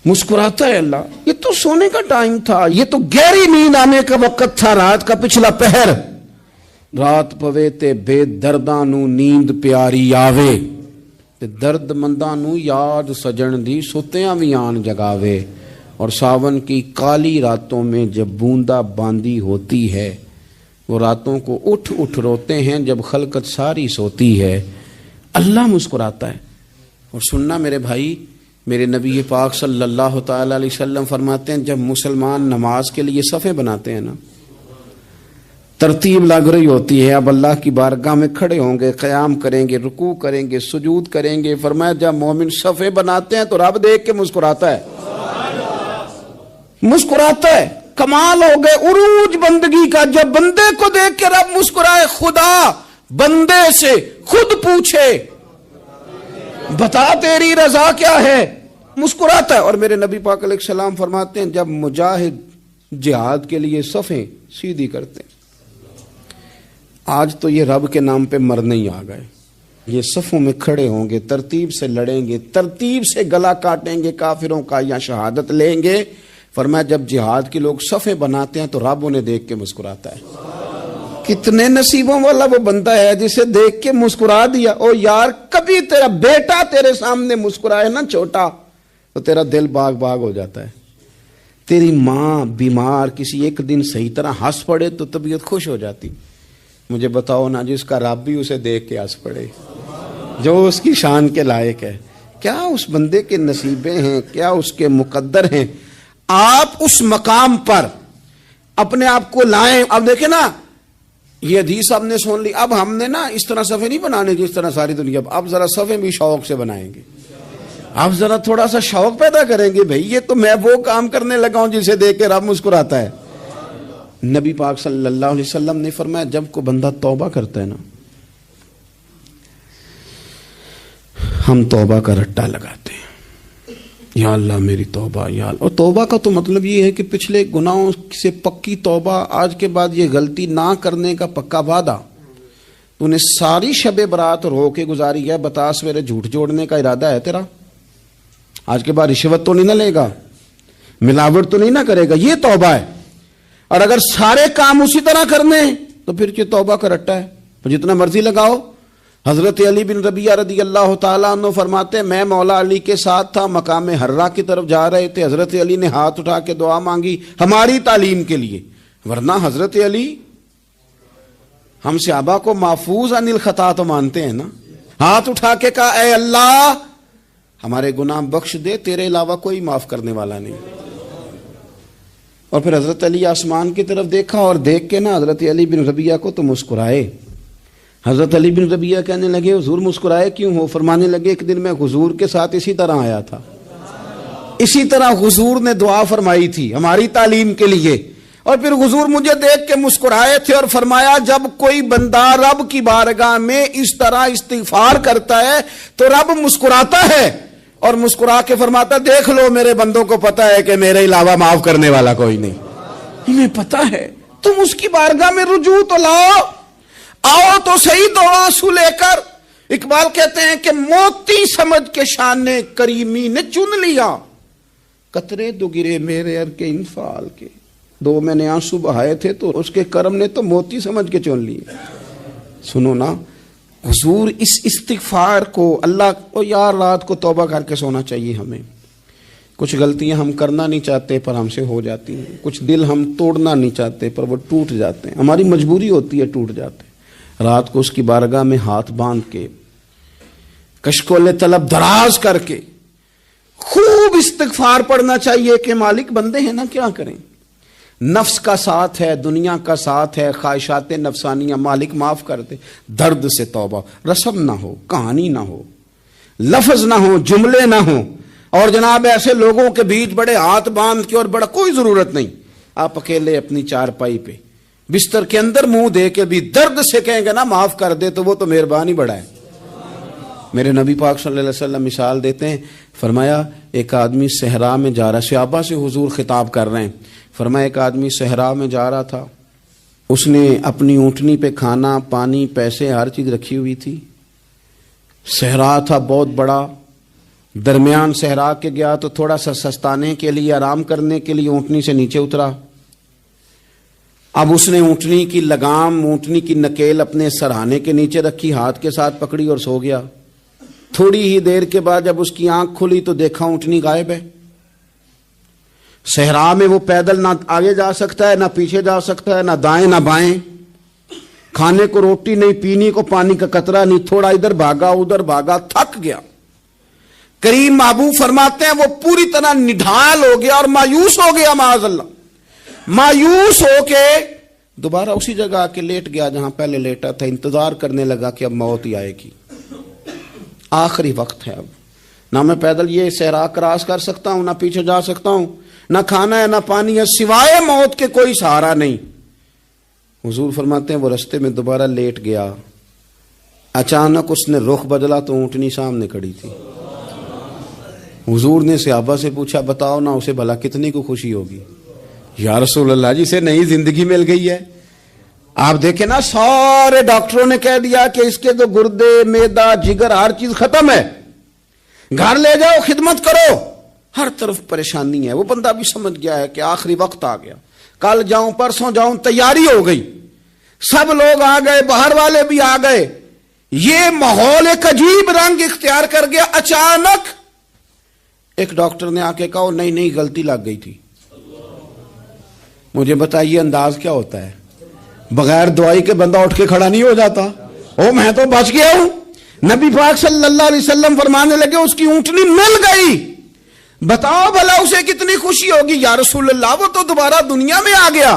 مسکراتا ہے اللہ. یہ تو سونے کا ٹائم تھا, یہ تو گہری نیند آنے کا وقت تھا, رات کا پچھلا پہر. رات پوے تے بے درداں نو نیند پیاری آوے, تے درد منداں نو یاد سجن دی ستیاں وی آن جگاوے. اور ساون کی کالی راتوں میں جب بوندا باندی ہوتی ہے, وہ راتوں کو اٹھ روتے ہیں جب خلقت ساری سوتی ہے. اللہ مسکراتا ہے. اور سننا میرے بھائی, میرے نبی پاک صلی اللہ تعالی علیہ وسلم فرماتے ہیں جب مسلمان نماز کے لیے صفیں بناتے ہیں نا, ترتیب لگ رہی ہوتی ہے, اب اللہ کی بارگاہ میں کھڑے ہوں گے, قیام کریں گے, رکوع کریں گے, سجود کریں گے. فرمایا جب مومن صفیں بناتے ہیں تو رب دیکھ کے مسکراتا ہے, مسکراتا ہے. کمال ہو گئے عروج بندگی کا, جب بندے کو دیکھ کے رب مسکرائے. خدا بندے سے خود پوچھے بتا تیری رضا کیا ہے, مسکراتا ہے. اور میرے نبی پاک علیہ السلام فرماتے ہیں جب مجاہد جہاد کے لیے صفیں سیدھی کرتے ہیں, آج تو یہ رب کے نام پہ مرنے ہی آ گئے, یہ صفوں میں کھڑے ہوں گے, ترتیب سے لڑیں گے, ترتیب سے گلا کاٹیں گے کافروں کا یا شہادت لیں گے. فرمایا جب جہاد کے لوگ صفیں بناتے ہیں تو رب انہیں دیکھ کے مسکراتا ہے. کتنے نصیبوں والا وہ بندہ ہے جسے دیکھ کے مسکرا دیا. او یار کبھی تیرا بیٹا تیرے سامنے مسکرائے نا چھوٹا, تو تیرا دل باغ باغ ہو جاتا ہے. تیری ماں بیمار کسی ایک دن صحیح طرح ہنس پڑے تو طبیعت خوش ہو جاتی. مجھے بتاؤ نا جس کا رب بھی اسے دیکھ کے ہنس پڑے, جو اس کی شان کے لائق ہے. کیا اس بندے کے نصیبیں ہیں, کیا اس کے مقدر ہیں. آپ اس مقام پر اپنے آپ کو لائیں. اب دیکھیں نا یہ حدیث آپ نے سن لی, اب ہم نے نا اس طرح صفحے نہیں بنانے جس طرح ساری دنیا, اب ذرا صفحے بھی شوق سے بنائیں گے. آپ ذرا تھوڑا سا شوق پیدا کریں گے, بھئی یہ تو میں وہ کام کرنے لگا ہوں جسے دیکھ کے رب مسکراتا ہے. نبی پاک صلی اللہ علیہ وسلم نے فرمایا جب کو بندہ توبہ کرتا ہے نا, ہم توبہ کا رٹا لگاتے ہیں، یا اللہ میری توبہ، یا اللہ. اور توبہ کا تو مطلب یہ ہے کہ پچھلے گناہوں سے پکی توبہ، آج کے بعد یہ غلطی نہ کرنے کا پکا وعدہ. تو نے ساری شب برات رو کے گزاری ہے، بتا سویرے جھوٹ جوڑنے کا ارادہ ہے تیرا؟ آج کے بعد رشوت تو نہیں نہ لے گا، ملاوٹ تو نہیں نہ کرے گا، یہ توبہ ہے. اور اگر سارے کام اسی طرح کرنے تو پھر یہ توبہ کا رٹا ہے، تو جتنا مرضی لگاؤ. حضرت علی بن ربیعہ رضی اللہ تعالیٰ عنہ فرماتے ہیں میں مولا علی کے ساتھ تھا، مقام حرہ کی طرف جا رہے تھے، حضرت علی نے ہاتھ اٹھا کے دعا مانگی ہماری تعلیم کے لیے، ورنہ حضرت علی ہم صحابہ کو محفوظ عن الخطا تو مانتے ہیں نا. ہاتھ اٹھا کے کہا اے اللہ ہمارے گناہ بخش دے، تیرے علاوہ کوئی معاف کرنے والا نہیں. اور پھر حضرت علی آسمان کی طرف دیکھا اور دیکھ کے نا حضرت علی بن ربیعہ کو تو مسکرائے. حضرت علی بن ربیعہ کہنے لگے حضور مسکرائے کیوں ہو؟ فرمانے لگے ایک دن میں حضور کے ساتھ اسی طرح آیا تھا، اسی طرح حضور نے دعا فرمائی تھی ہماری تعلیم کے لیے، اور پھر حضور مجھے دیکھ کے مسکرائے تھے اور فرمایا جب کوئی بندہ رب کی بارگاہ میں اس طرح استغفار کرتا ہے تو رب مسکراتا ہے، اور مسکرا کے فرماتا دیکھ لو میرے بندوں کو پتا ہے کہ میرے علاوہ معاف کرنے والا کوئی نہیں. انہیں پتا ہے، تم اس کی بارگاہ میں رجوع تو لاؤ، آؤ تو صحیح دو آنسو لے کر. اقبال کہتے ہیں کہ موتی سمجھ کے شان کریمی نے چن لیا، قطرے دو گرے میرے ار کے انفال کے. دو میں نے آنسو بہائے تھے تو اس کے کرم نے تو موتی سمجھ کے چن لیے. سنو نا حضور اس استغفار کو اللہ کو یار رات کو توبہ کر کے سونا چاہیے ہمیں. کچھ غلطیاں ہم کرنا نہیں چاہتے پر ہم سے ہو جاتی ہیں، کچھ دل ہم توڑنا نہیں چاہتے پر وہ ٹوٹ جاتے ہیں، ہماری مجبوری ہوتی ہے ٹوٹ جاتے ہیں. رات کو اس کی بارگاہ میں ہاتھ باندھ کے کشکول طلب دراز کر کے خوب استغفار پڑھنا چاہیے کہ مالک بندے ہیں نا کیا کریں، نفس کا ساتھ ہے، دنیا کا ساتھ ہے، خواہشات نفسانیہ، مالک معاف کر دے. درد سے توبہ، رسم نہ ہو، کہانی نہ ہو، لفظ نہ ہو، جملے نہ ہو، اور جناب ایسے لوگوں کے بیچ بڑے ہاتھ باندھ کے اور بڑا کوئی ضرورت نہیں. آپ اکیلے اپنی چارپائی پہ بستر کے اندر منہ دے کے بھی درد سے کہیں گے نا معاف کر دے تو وہ تو مہربانی بڑا ہے. میرے نبی پاک صلی اللہ علیہ وسلم مثال دیتے ہیں، فرمایا ایک آدمی صحرا میں جا رہا، صحابہ سے حضور خطاب کر رہے ہیں، فرمایا ایک آدمی صحرا میں جا رہا تھا، اس نے اپنی اونٹنی پہ کھانا پانی پیسے ہر چیز رکھی ہوئی تھی. صحرا تھا بہت بڑا، درمیان صحرا کے گیا تو تھوڑا سا سستانے کے لیے آرام کرنے کے لیے اونٹنی سے نیچے اترا. اب اس نے اونٹنی کی لگام، اونٹنی کی نکیل اپنے سرہانے کے نیچے رکھی، ہاتھ کے ساتھ پکڑی اور سو گیا. تھوڑی ہی دیر کے بعد جب اس کی آنکھ کھلی تو دیکھا اونٹنی غائب ہے. صحرا میں وہ پیدل نہ آگے جا سکتا ہے، نہ پیچھے جا سکتا ہے، نہ دائیں نہ بائیں، کھانے کو روٹی نہیں، پینے کو پانی کا قطرہ نہیں، تھوڑا ادھر بھاگا ادھر بھاگا، تھک گیا. کریم محبوب فرماتے ہیں وہ پوری طرح نڈھال ہو گیا اور مایوس ہو گیا، معاذ اللہ. مایوس ہو کے دوبارہ اسی جگہ آ کے لیٹ گیا جہاں پہلے لیٹا تھا. انتظار کرنے لگا کہ اب موت ہی آئے گی، آخری وقت ہے، اب نہ میں پیدل یہ صحرا کراس کر سکتا ہوں، نہ پیچھے جا سکتا ہوں، نہ کھانا ہے نہ پانی ہے، سوائے موت کے کوئی سہارا نہیں. حضور فرماتے ہیں وہ رستے میں دوبارہ لیٹ گیا. اچانک اس نے رخ بدلا تو اونٹنی سامنے کھڑی تھی. حضور نے صحابہ سے پوچھا بتاؤ نا اسے بھلا کتنی کو خوشی ہوگی؟ یا رسول اللہ جسے نئی زندگی مل گئی ہے. آپ دیکھیں نا سارے ڈاکٹروں نے کہہ دیا کہ اس کے تو گردے معدہ جگر ہر چیز ختم ہے، گھر لے جاؤ خدمت کرو، ہر طرف پریشانی ہے. وہ بندہ بھی سمجھ گیا ہے کہ آخری وقت آ گیا، کل جاؤں پرسوں جاؤں، تیاری ہو گئی، سب لوگ آ گئے، باہر والے بھی آ گئے. یہ ماحول ایک عجیب رنگ اختیار کر گیا. اچانک ایک ڈاکٹر نے آ کے کہا نہیں غلطی لگ گئی تھی. مجھے بتائیے انداز کیا ہوتا ہے؟ بغیر دوائی کے بندہ اٹھ کے کھڑا نہیں ہو جاتا. او میں تو بچ گیا ہوں. نبی پاک صلی اللہ علیہ وسلم فرمانے لگے اس کی اونٹنی مل گئی، بتاؤ بھلا اسے کتنی خوشی ہوگی؟ یا رسول اللہ وہ تو دوبارہ دنیا میں آ گیا.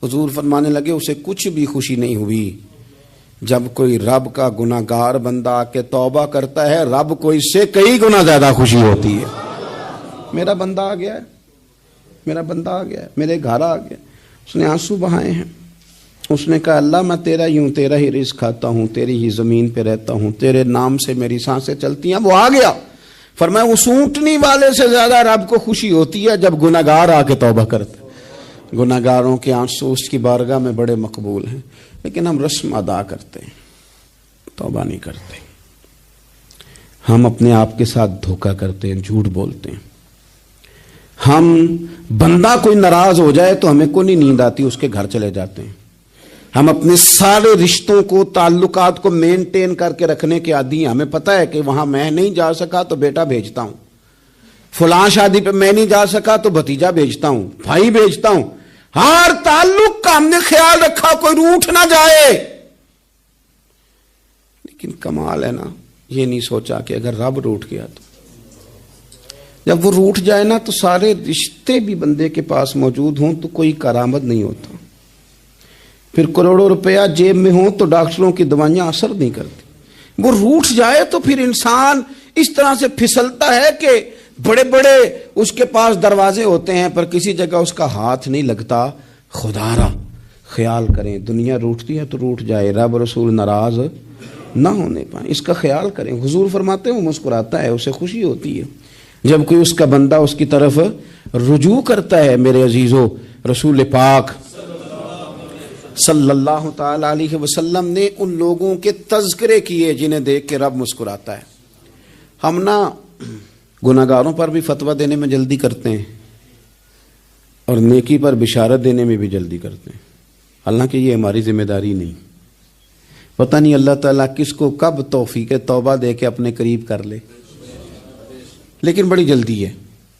حضور فرمانے لگے اسے کچھ بھی خوشی نہیں ہوئی. جب کوئی رب کا گناہگار بندہ آ کے توبہ کرتا ہے، رب کو اس سے کئی گنا زیادہ خوشی ہوتی ہے. میرا بندہ آ گیا ہے، میرا بندہ آ گیا ہے، میرے گھر آ گیا. اس نے آنسو بہائے ہیں. اس نے کہا اللہ میں تیرا ہی ہوں، تیرا ہی رزق کھاتا ہوں، تیری ہی زمین پہ رہتا ہوں، تیرے نام سے میری سانسیں چلتی ہیں۔ وہ آ گیا، فرمایا اس اونٹنی والے سے زیادہ رب کو خوشی ہوتی ہے جب گناہگار آ کے توبہ کرتے۔ گناہگاروں کے آنسو اس کی بارگاہ میں بڑے مقبول ہیں، لیکن ہم رسم ادا کرتے ہیں، توبہ نہیں کرتے۔ ہم اپنے آپ کے ساتھ دھوکہ کرتے ہیں، جھوٹ بولتے ہیں۔ ہم بندہ کوئی ناراض ہو جائے تو ہمیں کو نہیں نیند آتی، اس کے گھر چلے جاتے ہیں۔ ہم اپنے سارے رشتوں کو، تعلقات کو مینٹین کر کے رکھنے کے عادی ہیں۔ ہمیں پتہ ہے کہ وہاں میں نہیں جا سکا تو بیٹا بھیجتا ہوں، فلاں شادی پہ میں نہیں جا سکا تو بھتیجا بھیجتا ہوں، بھائی بھیجتا ہوں۔ ہر تعلق کا ہم نے خیال رکھا کوئی روٹھ نہ جائے۔ لیکن کمال ہے نا، یہ نہیں سوچا کہ اگر رب روٹھ گیا تو جب وہ روٹھ جائے نا تو سارے رشتے بھی بندے کے پاس موجود ہوں تو کوئی کارآمد نہیں ہوتا، پھر کروڑوں روپیہ جیب میں ہوں تو ڈاکٹروں کی دوائیاں اثر نہیں کرتی۔ وہ روٹھ جائے تو پھر انسان اس طرح سے پھسلتا ہے کہ بڑے بڑے اس کے پاس دروازے ہوتے ہیں پر کسی جگہ اس کا ہاتھ نہیں لگتا۔ خدا را خیال کریں، دنیا روٹتی ہے تو روٹھ جائے، رب رسول ناراض نہ ہونے پائیں، اس کا خیال کریں۔ حضور فرماتے ہیں وہ مسکراتا ہے، اسے خوشی ہوتی ہے جب کوئی اس کا بندہ اس کی طرف رجوع کرتا ہے۔ میرے عزیزو، رسول پاک صلی اللہ تعالی علیہ وسلم نے ان لوگوں کے تذکرے کیے جنہیں دیکھ کے رب مسکراتا ہے۔ ہم نا گناہگاروں پر بھی فتویٰ دینے میں جلدی کرتے ہیں اور نیکی پر بشارت دینے میں بھی جلدی کرتے ہیں، حالانکہ یہ ہماری ذمہ داری نہیں۔ پتہ نہیں اللہ تعالیٰ کس کو کب توفیق توبہ دے کے اپنے قریب کر لے، لیکن بڑی جلدی ہے،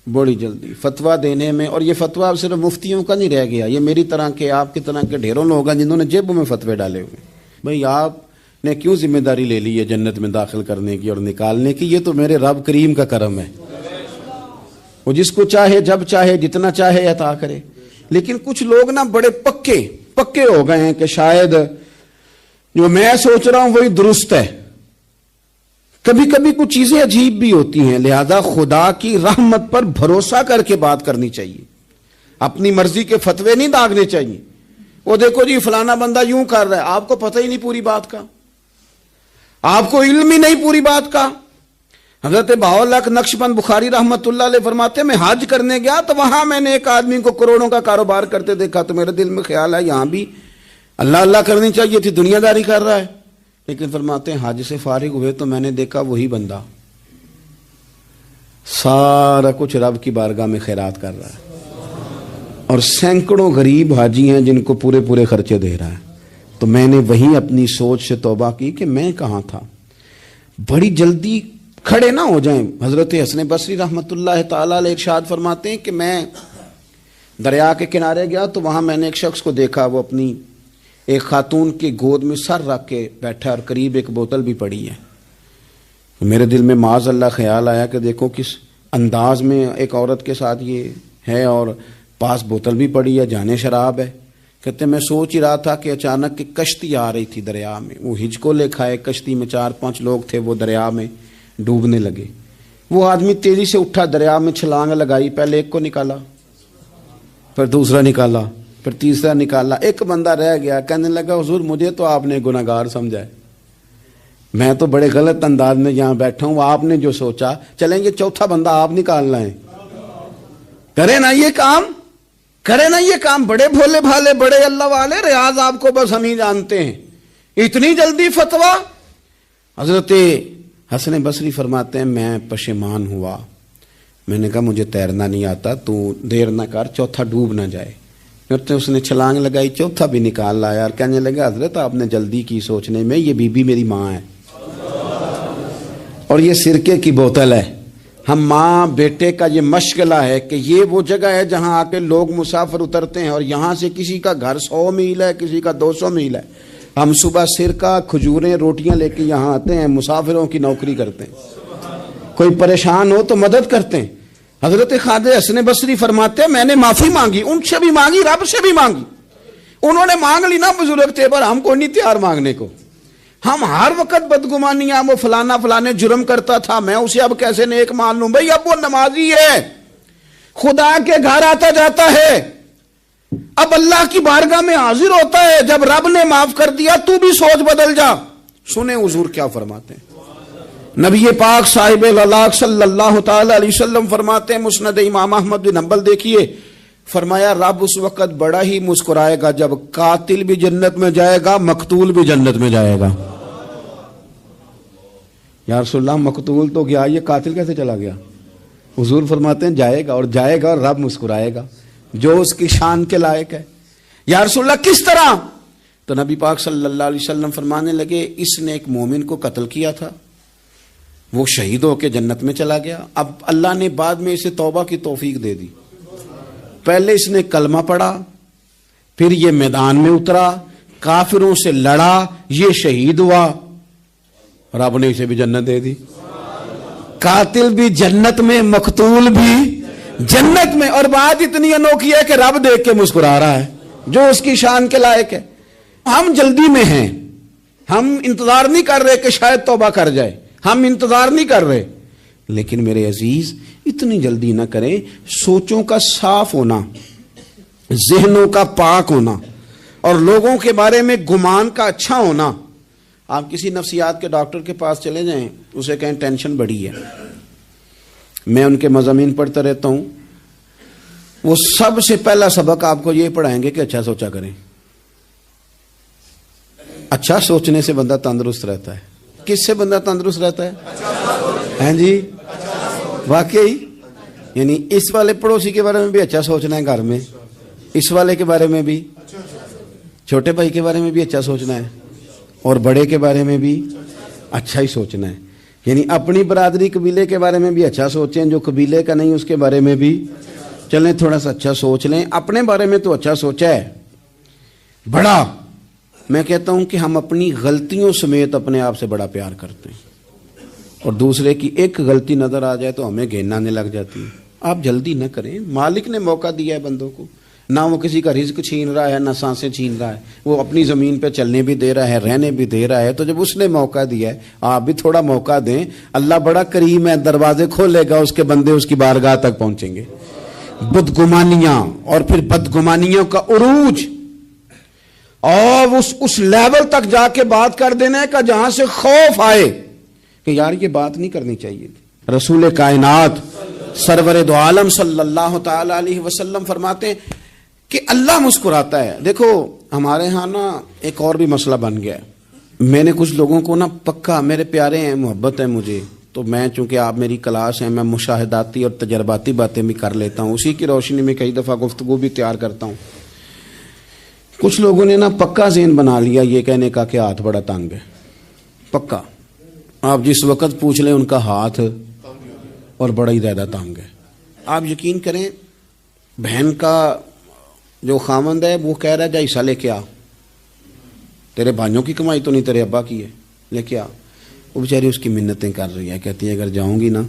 بڑی جلدی فتویٰ دینے میں۔ اور یہ فتویٰ صرف مفتیوں کا نہیں رہ گیا، یہ میری طرح کے، آپ کی طرح کے ڈھیروں لوگ ہیں جنہوں نے جیبوں میں فتوے ڈالے ہوئے۔ بھئی آپ نے کیوں ذمہ داری لے لی ہے جنت میں داخل کرنے کی اور نکالنے کی؟ یہ تو میرے رب کریم کا کرم ہے، وہ جس کو چاہے جب چاہے جتنا چاہے عطا کرے۔ لیکن کچھ لوگ نا بڑے پکے ہو گئے ہیں کہ شاید جو میں سوچ رہا ہوں وہی درست ہے۔ کبھی کبھی کچھ چیزیں عجیب بھی ہوتی ہیں، لہذا خدا کی رحمت پر بھروسہ کر کے بات کرنی چاہیے، اپنی مرضی کے فتوے نہیں داغنے چاہیے۔ وہ دیکھو جی فلانا بندہ یوں کر رہا ہے، آپ کو پتہ ہی نہیں پوری بات کا، آپ کو علم ہی نہیں پوری بات کا۔ حضرت بہاءاللہ نقشبند بخاری رحمت اللہ علیہ فرماتے ہیں میں حج کرنے گیا تو وہاں میں نے ایک آدمی کو کروڑوں کا کاروبار کرتے دیکھا تو میرے دل میں خیال ہے یہاں بھی اللہ اللہ کرنی چاہیے تھی، دنیا داری کر رہا ہے۔ لیکن فرماتے ہیں حج سے فارغ ہوئے تو میں نے دیکھا وہی بندہ سارا کچھ رب کی بارگاہ میں خیرات کر رہا ہے، اور سینکڑوں غریب حاجی ہیں جن کو پورے پورے خرچے دے رہا ہے۔ تو میں نے وہیں اپنی سوچ سے توبہ کی کہ میں کہاں تھا۔ بڑی جلدی کھڑے نہ ہو جائیں۔ حضرت حسن بصری رحمت اللہ تعالی علیہ ارشاد فرماتے ہیں کہ میں دریا کے کنارے گیا تو وہاں میں نے ایک شخص کو دیکھا، وہ اپنی ایک خاتون کی گود میں سر رکھ کے بیٹھا اور قریب ایک بوتل بھی پڑی ہے۔ میرے دل میں معاذ اللہ خیال آیا کہ دیکھو کس انداز میں ایک عورت کے ساتھ یہ ہے، اور پاس بوتل بھی پڑی ہے، جانے شراب ہے۔ کہتے میں سوچ ہی رہا تھا کہ اچانک ایک کشتی آ رہی تھی دریا میں، وہ ہچکو لے کھائے، کشتی میں 4-5 لوگ تھے، وہ دریا میں ڈوبنے لگے۔ وہ آدمی تیزی سے اٹھا، دریا میں چھلانگ لگائی، پہلے ایک کو نکالا، پھر دوسرا نکالا، پھر تیسرا نکالا، ایک بندہ رہ گیا۔ کہنے لگا حضور مجھے تو آپ نے گناہگار سمجھا ہے، میں تو بڑے غلط انداز میں یہاں بیٹھا ہوں، آپ نے جو سوچا چلیں گے چوتھا بندہ آپ نکالنا ہے، کرے نا یہ کام، کرے نا یہ کام۔ بڑے بھولے بھالے، بڑے اللہ والے، ریاض آپ کو بس ہم ہی جانتے ہیں، اتنی جلدی فتویٰ۔ حضرت حسن بصری فرماتے ہیں میں پشیمان ہوا، میں نے کہا مجھے تیرنا نہیں آتا، تو دیر نہ کر، چوتھا ڈوب نہ جائے۔ پھر اس نے چھلانگ لگائی، چوتھا بھی نکال لایا، اور کہنے لگا حضرت آپ نے جلدی کی سوچنے میں، یہ بی بی میری ماں ہے اور یہ سرکے کی بوتل ہے۔ ہم ماں بیٹے کا یہ مشغلہ ہے کہ یہ وہ جگہ ہے جہاں آ کے لوگ مسافر اترتے ہیں، اور یہاں سے کسی کا گھر 100 میل ہے، کسی کا 200 میل ہے۔ ہم صبح سرکہ، کھجوریں، روٹیاں لے کے یہاں آتے ہیں، مسافروں کی نوکری کرتے ہیں، کوئی پریشان ہو تو مدد کرتے ہیں۔ حضرت خواجہ حسن بصری فرماتے ہیں میں نے معافی مانگی، ان سے بھی مانگی، رب سے بھی مانگی۔ انہوں نے مانگ لی نا بزرگ تھے، پر ہم کو نہیں تیار مانگنے کو۔ ہم ہر وقت بدگمانیاں، وہ فلانا فلانے جرم کرتا تھا، میں اسے اب کیسے نیک مان لوں؟ بھئی اب وہ نمازی ہے، خدا کے گھر آتا جاتا ہے، اب اللہ کی بارگاہ میں حاضر ہوتا ہے، جب رب نے معاف کر دیا تو بھی سوچ بدل جا۔ سنیں حضور کیا فرماتے ہیں، نبی پاک صاحب الاخلاق صلی اللہ تعالی علیہ وسلم فرماتے ہیں، مسند امام احمد بن حنبل دیکھیے، فرمایا رب اس وقت بڑا ہی مسکرائے گا جب قاتل بھی جنت میں جائے گا، مقتول بھی جنت میں جائے گا۔ یا رسول اللہ مقتول تو گیا، یہ قاتل کیسے چلا گیا؟ حضور فرماتے ہیں جائے گا، اور جائے گا اور رب مسکرائے گا جو اس کی شان کے لائق ہے۔ یا رسول اللہ کس طرح؟ تو نبی پاک صلی اللہ علیہ وسلم فرمانے لگے اس نے ایک مومن کو قتل کیا تھا، وہ شہید ہو کے جنت میں چلا گیا، اب اللہ نے بعد میں اسے توبہ کی توفیق دے دی، پہلے اس نے کلمہ پڑھا، پھر یہ میدان میں اترا، کافروں سے لڑا، یہ شہید ہوا، رب نے اسے بھی جنت دے دی۔ قاتل بھی جنت میں، مقتول بھی جنت میں، اور بات اتنی انوکھی ہے کہ رب دیکھ کے مسکرا رہا ہے جو اس کی شان کے لائق ہے۔ ہم جلدی میں ہیں، ہم انتظار نہیں کر رہے کہ شاید توبہ کر جائے، ہم انتظار نہیں کر رہے، لیکن میرے عزیز اتنی جلدی نہ کریں۔ سوچوں کا صاف ہونا، ذہنوں کا پاک ہونا، اور لوگوں کے بارے میں گمان کا اچھا ہونا۔ آپ کسی نفسیات کے ڈاکٹر کے پاس چلے جائیں، اسے کہیں ٹینشن بڑی ہے، میں ان کے مضامین پڑھتا رہتا ہوں، وہ سب سے پہلا سبق آپ کو یہ پڑھائیں گے کہ اچھا سوچا کریں۔ اچھا سوچنے سے بندہ تندرست رہتا ہے۔ کس سے بندہ تندرست رہتا ہے؟ ہیں جی واقعی، یعنی اس والے پڑوسی کے بارے میں بھی اچھا سوچنا ہے، گھر میں اس والے کے بارے میں بھی، چھوٹے بھائی کے بارے میں بھی اچھا سوچنا ہے، اور بڑے کے بارے میں بھی اچھا ہی سوچنا ہے۔ یعنی اپنی برادری قبیلے کے بارے میں بھی اچھا سوچیں، جو قبیلے کا نہیں اس کے بارے میں بھی چلیں تھوڑا سا اچھا سوچ لیں۔ اپنے بارے میں تو اچھا سوچا ہے بڑا، میں کہتا ہوں کہ ہم اپنی غلطیوں سمیت اپنے آپ سے بڑا پیار کرتے ہیں، اور دوسرے کی ایک غلطی نظر آ جائے تو ہمیں گھین آنے لگ جاتی ہے۔ آپ جلدی نہ کریں، مالک نے موقع دیا ہے بندوں کو، نہ وہ کسی کا رزق چھین رہا ہے، نہ سانسیں چھین رہا ہے، وہ اپنی زمین پہ چلنے بھی دے رہا ہے، رہنے بھی دے رہا ہے، تو جب اس نے موقع دیا ہے آپ بھی تھوڑا موقع دیں۔ اللہ بڑا کریم ہے، دروازے کھولے گا، اس کے بندے اس کی بارگاہ تک پہنچیں گے۔ بدگمانیاں اور پھر بدگمانیوں کا عروج، اور اس لیول تک جا کے بات کر دینا ہے کہ جہاں سے خوف آئے کہ یار یہ بات نہیں کرنی چاہیے تھی۔ رسول کائنات سرور دو عالم صلی اللہ تعالی علیہ وسلم فرماتے ہیں کہ اللہ مسکراتا ہے۔ دیکھو ہمارے ہاں نا ایک اور بھی مسئلہ بن گیا ہے، میں نے کچھ لوگوں کو نا پکا، میرے پیارے ہیں، محبت ہے مجھے، تو میں چونکہ آپ میری کلاس ہیں، میں مشاہداتی اور تجرباتی باتیں بھی کر لیتا ہوں، اسی کی روشنی میں کئی دفعہ گفتگو بھی تیار کرتا ہوں۔ کچھ لوگوں نے نا پکا ذہن بنا لیا یہ کہنے کا کہ ہاتھ بڑا تنگ ہے، پکا، آپ جس وقت پوچھ لیں ان کا ہاتھ اور بڑا ہی زیادہ تنگ ہے۔ آپ یقین کریں، بہن کا جو خامند ہے وہ کہہ رہا ہے جا حصہ لے کے آ، تیرے بھائیوں کی کمائی تو نہیں، تیرے ابا کی ہے، لے کے آ۔ وہ بیچاری اس کی منتیں کر رہی ہے، کہتی ہے اگر جاؤں گی نا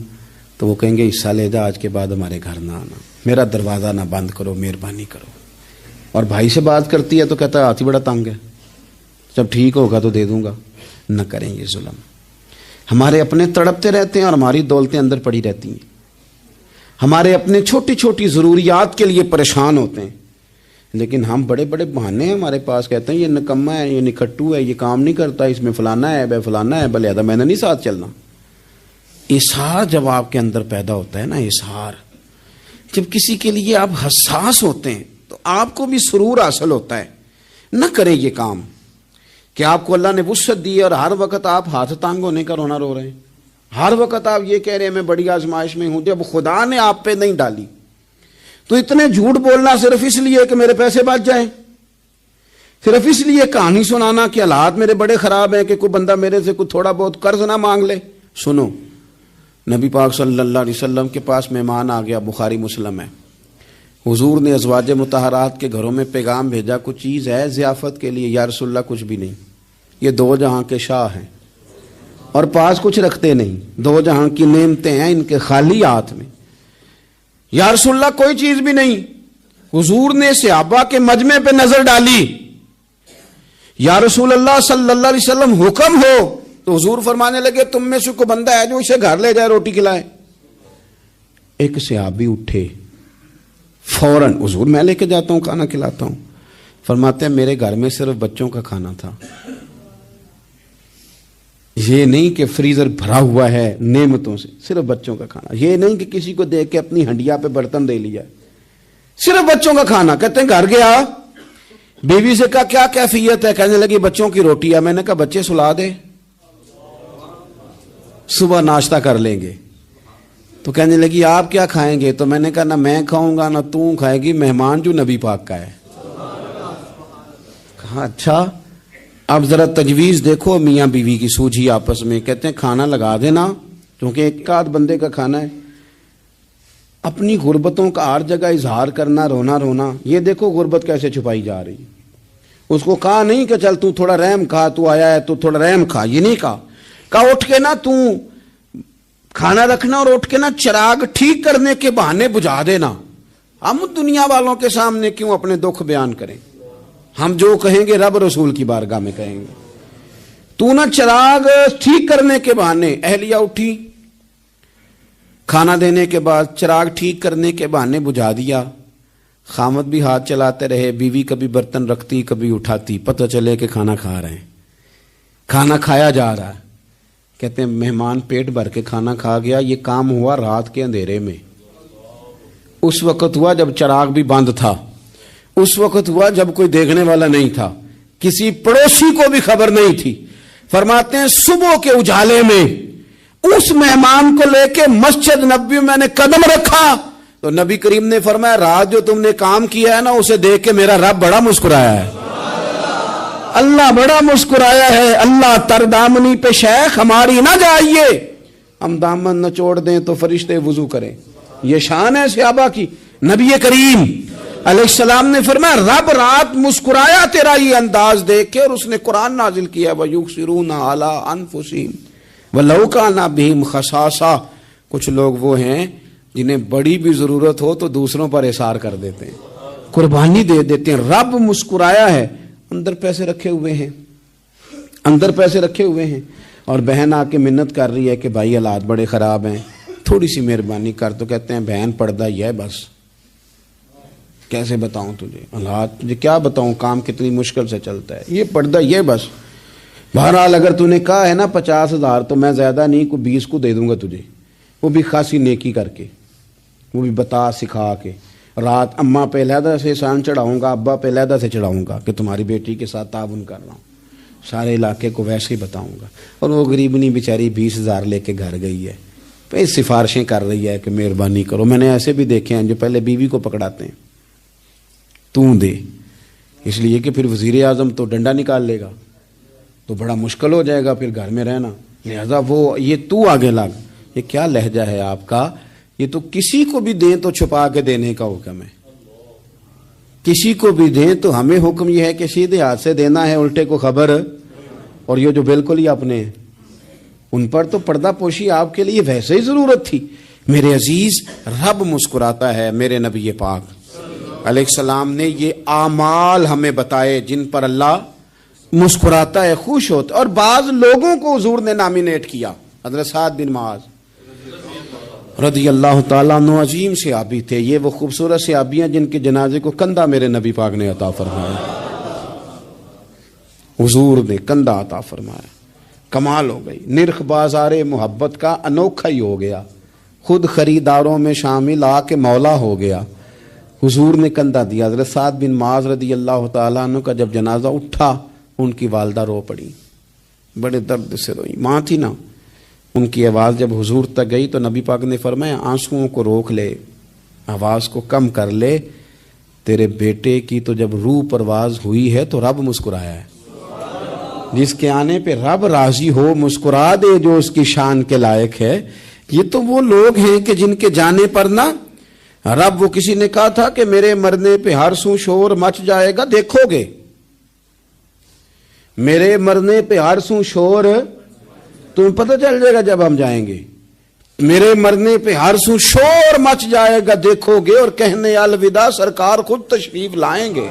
تو وہ کہیں گے حصہ لے جا، آج کے بعد ہمارے گھر نہ آنا، میرا دروازہ نہ بند کرو، مہربانی کرو۔ اور بھائی سے بات کرتی ہے تو کہتا ہے ہاتھ ہی بڑا تنگ ہے، جب ٹھیک ہوگا تو دے دوں گا۔ نہ کریں یہ ظلم۔ ہمارے اپنے تڑپتے رہتے ہیں اور ہماری دولتیں اندر پڑی رہتی ہیں، ہمارے اپنے چھوٹی چھوٹی ضروریات کے لیے پریشان ہوتے ہیں، لیکن ہم بڑے بڑے بہانے ہیں ہمارے پاس، کہتے ہیں یہ نکما ہے، یہ نکھٹو ہے، یہ کام نہیں کرتا، اس میں فلانا ہے، بے فلانا ہے، بلہذا میں نے نہیں ساتھ چلنا۔ اظہار جب آپ کے اندر پیدا ہوتا ہے نا، اظہار، جب کسی کے لیے آپ حساس ہوتے ہیں تو آپ کو بھی سرور حاصل ہوتا ہے۔ نہ کریں یہ کام کہ آپ کو اللہ نے وسعت دی اور ہر وقت آپ ہاتھ تانگ ہونے کا رونا رو رہے ہیں، ہر وقت آپ یہ کہہ رہے ہیں میں بڑی آزمائش میں ہوں، جب خدا نے آپ پہ نہیں ڈالی تو اتنے جھوٹ بولنا صرف اس لیے کہ میرے پیسے بچ جائیں، صرف اس لیے کہانی سنانا کہ حالات میرے بڑے خراب ہیں کہ کوئی بندہ میرے سے کوئی تھوڑا بہت قرض نہ مانگ لے۔ سنو، نبی پاک صلی اللہ علیہ وسلم کے پاس مہمان آ گیا، بخاری مسلم ہے، حضور نے ازواج مطہرات کے گھروں میں پیغام بھیجا، کچھ چیز ہے ضیافت کے لیے؟ یا رسول اللہ کچھ بھی نہیں، یہ دو جہاں کے شاہ ہیں اور پاس کچھ رکھتے نہیں، دو جہاں کی نعمتیں ہیں ان کے خالی ہاتھ میں۔ یا رسول اللہ کوئی چیز بھی نہیں۔ حضور نے صحابہ کے مجمع پہ نظر ڈالی، یا رسول اللہ صلی اللہ علیہ وسلم حکم ہو، تو حضور فرمانے لگے تم میں سے کوئی بندہ ہے جو اسے گھر لے جائے روٹی کھلائے۔ ایک صحابی اٹھے، فوراً حضور میں لے کے جاتا ہوں کھانا کھلاتا ہوں. فرماتے ہیں میرے گھر میں صرف بچوں کا کھانا تھا. یہ نہیں کہ فریزر بھرا ہوا ہے نعمتوں سے، صرف بچوں کا کھانا. یہ نہیں کہ کسی کو دیکھ کے اپنی ہنڈیا پہ برتن دے لیا، صرف بچوں کا کھانا. کہتے ہیں گھر گیا، بیوی سے کہا کیا کیفیت ہے؟ کہنے لگی بچوں کی روٹی ہے. میں نے کہا بچے سلا دے، صبح ناشتہ کر لیں گے. تو کہنے لگی آپ کیا کھائیں گے؟ تو میں نے کہا نہ میں کھاؤں گا نہ تو کھائے گی، مہمان جو نبی پاک کا ہے. کہا اچھا اب ذرا تجویز دیکھو میاں بیوی کی سوجھی آپس میں. کہتے ہیں کھانا لگا دینا، کیونکہ ایک آدھ بندے کا کھانا ہے. اپنی غربتوں کا ہر جگہ اظہار کرنا، رونا. یہ دیکھو غربت کیسے چھپائی جا رہی. اس کو کہا نہیں کہ چل تو تھوڑا رحم کھا، تو آیا ہے تو تھوڑا رحم کھا، یہ نہیں کہا اٹھ کے نا تو کھانا رکھنا اور اٹھ کے نا چراغ ٹھیک کرنے کے بہانے بجھا دینا. ہم دنیا والوں کے سامنے کیوں اپنے دکھ بیان کریں؟ ہم جو کہیں گے رب رسول کی بارگاہ میں کہیں گے. تو نا چراغ ٹھیک کرنے کے بہانے. اہلیہ اٹھی، کھانا دینے کے بعد چراغ ٹھیک کرنے کے بہانے بجھا دیا. خامد بھی ہاتھ چلاتے رہے، بیوی کبھی برتن رکھتی کبھی اٹھاتی. پتہ چلے کہ کھانا کھا رہے ہیں، کھانا کھایا جا رہا ہے. کہتے ہیں مہمان پیٹ بھر کے کھانا کھا گیا. یہ کام ہوا رات کے اندھیرے میں. اس وقت ہوا جب چراغ بھی بند تھا، اس وقت ہوا جب کوئی دیکھنے والا نہیں تھا، کسی پڑوسی کو بھی خبر نہیں تھی. فرماتے ہیں صبح کے اجالے میں اس مہمان کو لے کے مسجد نبوی میں نے قدم رکھا تو نبی کریم نے فرمایا رات جو تم نے کام کیا ہے نا اسے دیکھ کے میرا رب بڑا مسکرایا ہے. اللہ بڑا مسکرایا ہے. اللہ تر دامنی پہ شیخ ہماری نہ جائیے، ہم دامن نچوڑ دیں تو فرشتے وضو کریں. یہ شان ہے صحابہ کی. نبی کریم علیہ السلام نے فرمایا رب رات مسکرایا تیرا یہ انداز دیکھ کے، اور اس نے قرآن نازل کیا وَيُؤْثِرُونَ عَلَىٰ أَنفُسِهِمْ وَلَوْ كَانَ بِهِمْ خَصَاصَةٌ. کچھ لوگ وہ ہیں جنہیں بڑی بھی ضرورت ہو تو دوسروں پر اثار کر دیتے ہیں، قربانی دے دیتے ہیں. رب مسکرایا ہے. اندر پیسے رکھے ہوئے ہیں، اندر پیسے رکھے ہوئے ہیں، اور بہن آ کے منت کر رہی ہے کہ بھائی حالات بڑے خراب ہیں، تھوڑی سی مہربانی کر. تو کہتے ہیں بہن پردہ یہ ہے بس. کیسے بتاؤں تجھے حالات، مجھے کیا بتاؤں کام کتنی مشکل سے چلتا ہے. یہ پردہ یہ بس. بہرحال اگر تو نے کہا ہے نا 50,000 تو میں زیادہ نہیں کو 20 کو دے دوں گا تجھے، وہ بھی خاصی نیکی کر کے، وہ بھی بتا سکھا کے. رات اماں پہ علیحدہ سے احسان چڑھاؤں گا، ابا پہ علیحدہ سے چڑھاؤں گا کہ تمہاری بیٹی کے ساتھ تعاون کر رہا ہوں. سارے علاقے کو ویسے ہی بتاؤں گا. اور وہ غریبنی بیچاری 20,000 لے کے گھر گئی ہے، پھر سفارشیں کر رہی ہے کہ مہربانی کرو. میں نے ایسے بھی دیکھے ہیں جو پہلے بیوی کو پکڑاتے ہیں تو دے، اس لیے کہ پھر وزیر اعظم تو ڈنڈا نکال لے گا تو بڑا مشکل ہو جائے گا پھر گھر میں رہنا. لہذا وہ یہ تو آگے لگ. یہ کیا لہجہ ہے آپ کا؟ یہ تو کسی کو بھی دیں تو چھپا کے دینے کا حکم ہے. کسی کو بھی دیں تو ہمیں حکم یہ ہے کہ سیدھے ہاتھ سے دینا ہے، الٹے کو خبر. اور یہ جو بالکل ہی اپنے ہیں ان پر تو پردہ پوشی آپ کے لیے ویسے ہی ضرورت تھی. میرے عزیز رب مسکراتا ہے. میرے نبی پاک علیہ السلام نے یہ اعمال ہمیں بتائے جن پر اللہ مسکراتا ہے، خوش ہوتا ہے. اور بعض لوگوں کو حضور نے نامینیٹ کیا. حضرت سعد بن معاذ رضی اللہ تعالیٰ عنہ عظیم صحابی تھے. یہ وہ خوبصورت صحابی ہیں جن کے جنازے کو کندھا میرے نبی پاک نے عطا فرمایا. حضور نے کندھا عطا فرمایا. کمال ہو گئی. نرخ بازار محبت کا انوکھا ہی ہو گیا. خود خریداروں میں شامل آ کے مولا ہو گیا. حضور نے کندھا دیا. حضرت سعد بن معاذ رضی اللہ تعالیٰ عنہ کا جب جنازہ اٹھا ان کی والدہ رو پڑی، بڑے درد سے روئی. ماں تھی نا، ان کی آواز جب حضور تک گئی تو نبی پاک نے فرمایا آنسوؤں کو روک لے، آواز کو کم کر لے. تیرے بیٹے کی تو جب روح پرواز ہوئی ہے تو رب مسکرایا ہے. جس کے آنے پہ رب راضی ہو مسکرا دے جو اس کی شان کے لائق ہے. یہ تو وہ لوگ ہیں کہ جن کے جانے پر نا رب، وہ کسی نے کہا تھا کہ میرے مرنے پہ ہر سو شور مچ جائے گا، دیکھو گے میرے مرنے پہ ہر سو شور تمہیں پتہ چل جائے گا جب ہم جائیں گے. میرے مرنے پہ ہر سو شور مچ جائے گا دیکھو گے، اور کہنے الوداع سرکار خود تشریف لائیں گے.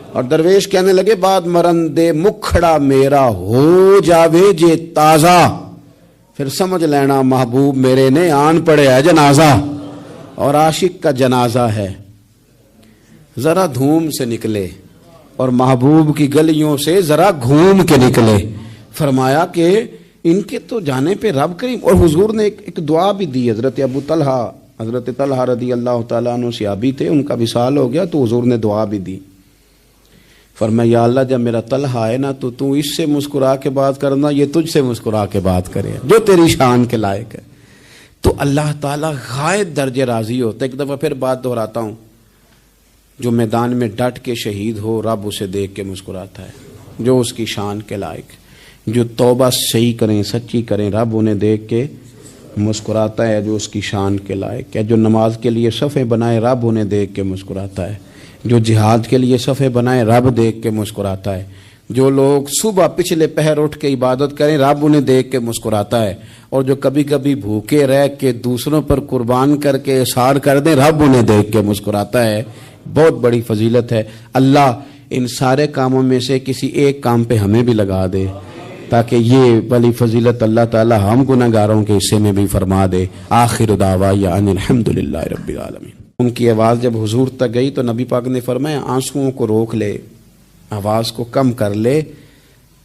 اور درویش کہنے لگے بعد مرندے مکھڑا میرا ہو جاوے جے تازہ، پھر سمجھ لینا محبوب میرے نے آن پڑے ہے جنازہ. اور عاشق کا جنازہ ہے ذرا دھوم سے نکلے اور محبوب کی گلیوں سے ذرا گھوم کے نکلے. فرمایا کہ ان کے تو جانے پہ رب کریم. اور حضور نے ایک دعا بھی دی. حضرت ابو طلحہ، حضرت طلحہ رضی اللہ تعالیٰ عنہ صحابی تھے، ان کا وصال ہو گیا تو حضور نے دعا بھی دی. فرمایا یا اللہ جب میرا طلحہ آئے نا تو اس سے مسکرا کے بات کرنا، یہ تجھ سے مسکرا کے بات کرے جو تیری شان کے لائق ہے. تو اللہ تعالیٰ غائب درجے راضی ہوتا ہے. ایک دفعہ پھر بات دہراتا ہوں، جو میدان میں ڈٹ کے شہید ہو رب اسے دیکھ کے مسکراتا ہے جو اس کی شان کے لائق. جو توبہ صحیح کریں، سچی کریں، رب انہیں دیکھ کے مسکراتا ہے جو اس کی شان کے لائق ہے. جو نماز کے لیے صفیں بنائے رب انہیں دیکھ کے مسکراتا ہے. جو جہاد کے لیے صفیں بنائے رب دیکھ کے مسکراتا ہے. جو لوگ صبح پچھلے پہر اٹھ کے عبادت کریں رب انہیں دیکھ کے مسکراتا ہے. اور جو کبھی کبھی بھوکے رہ کے دوسروں پر قربان کر کے اثار کر دیں رب انہیں دیکھ کے مسکراتا ہے. بہت بڑی فضیلت ہے. اللہ ان سارے کاموں میں سے کسی ایک کام پہ ہمیں بھی لگا دے تاکہ یہ بڑی فضیلت اللہ تعالی ہم گناہگاروں کے حصے میں بھی فرما دے. آخر دعوانا ان الحمدللہ رب العالمین. ان کی آواز جب حضور تک گئی تو نبی پاک نے فرمایا آنسوؤں کو روک لے، آواز کو کم کر لے.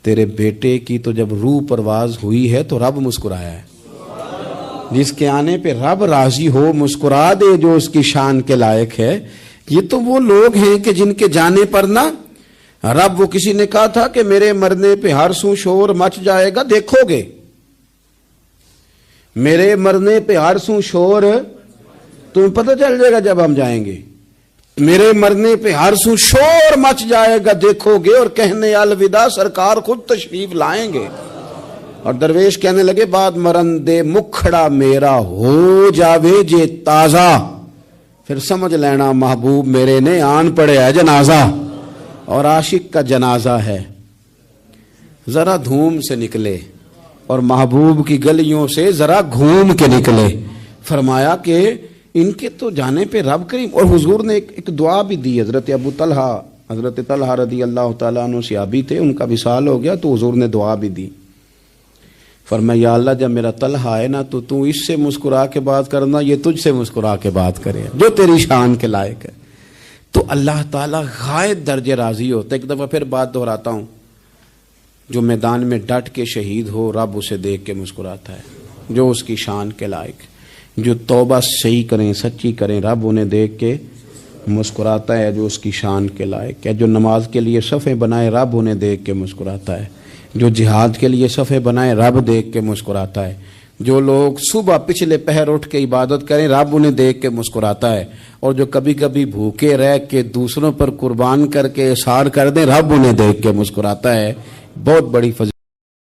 تیرے بیٹے کی تو جب روح پرواز ہوئی ہے تو رب مسکرایا ہے. جس کے آنے پہ رب راضی ہو مسکرا دے جو اس کی شان کے لائق ہے. یہ تو وہ لوگ ہیں کہ جن کے جانے پر نا رب، وہ کسی نے کہا تھا کہ میرے مرنے پہ ہر سو شور مچ جائے گا، دیکھو گے میرے مرنے پہ ہر سو شور تمہیں پتہ چل جائے گا جب ہم جائیں گے. میرے مرنے پہ ہر سو شور مچ جائے گا دیکھو گے، اور کہنے الوداع سرکار خود تشریف لائیں گے. اور درویش کہنے لگے بعد مرندے مکھڑا میرا ہو جاوے جے تازہ، پھر سمجھ لینا محبوب میرے نے آن پڑے ہے جنازہ. اور عاشق کا جنازہ ہے. ذرا دھوم سے نکلے اور محبوب کی گلیوں سے ذرا گھوم کے نکلے. فرمایا کہ ان کے تو جانے پہ رب کریم. اور حضور نے ایک دعا بھی دی. حضرت ابو طلحہ، حضرت طلحہ رضی اللہ تعالیٰ عنہ صحابی تھے، ان کا وصال ہو گیا تو حضور نے دعا بھی دی. فرمایا یا اللہ جب میرا طلحہ آئے نا تو اس سے مسکرا کے بات کرنا، یہ تجھ سے مسکرا کے بات کرے جو تیری شان کے لائق ہے. تو اللہ تعالیٰ غائب درجے راضی ہوتا ہے. ایک دفعہ پھر بات دہراتا ہوں، جو میدان میں ڈٹ کے شہید ہو رب اسے دیکھ کے مسکراتا ہے جو اس کی شان کے لائق. جو توبہ صحیح کریں، سچی کریں، رب انہیں دیکھ کے مسکراتا ہے جو اس کی شان کے لائق ہے. جو نماز کے لیے صفیں بنائے رب انہیں دیکھ کے مسکراتا ہے. جو جہاد کے لیے صفیں بنائے رب دیکھ کے مسکراتا ہے. جو لوگ صبح پچھلے پہر اٹھ کے عبادت کریں رب انہیں دیکھ کے مسکراتا ہے. اور جو کبھی کبھی بھوکے رہ کے دوسروں پر قربان کر کے اثار کر دیں رب انہیں دیکھ کے مسکراتا ہے. بہت بڑی فضیلت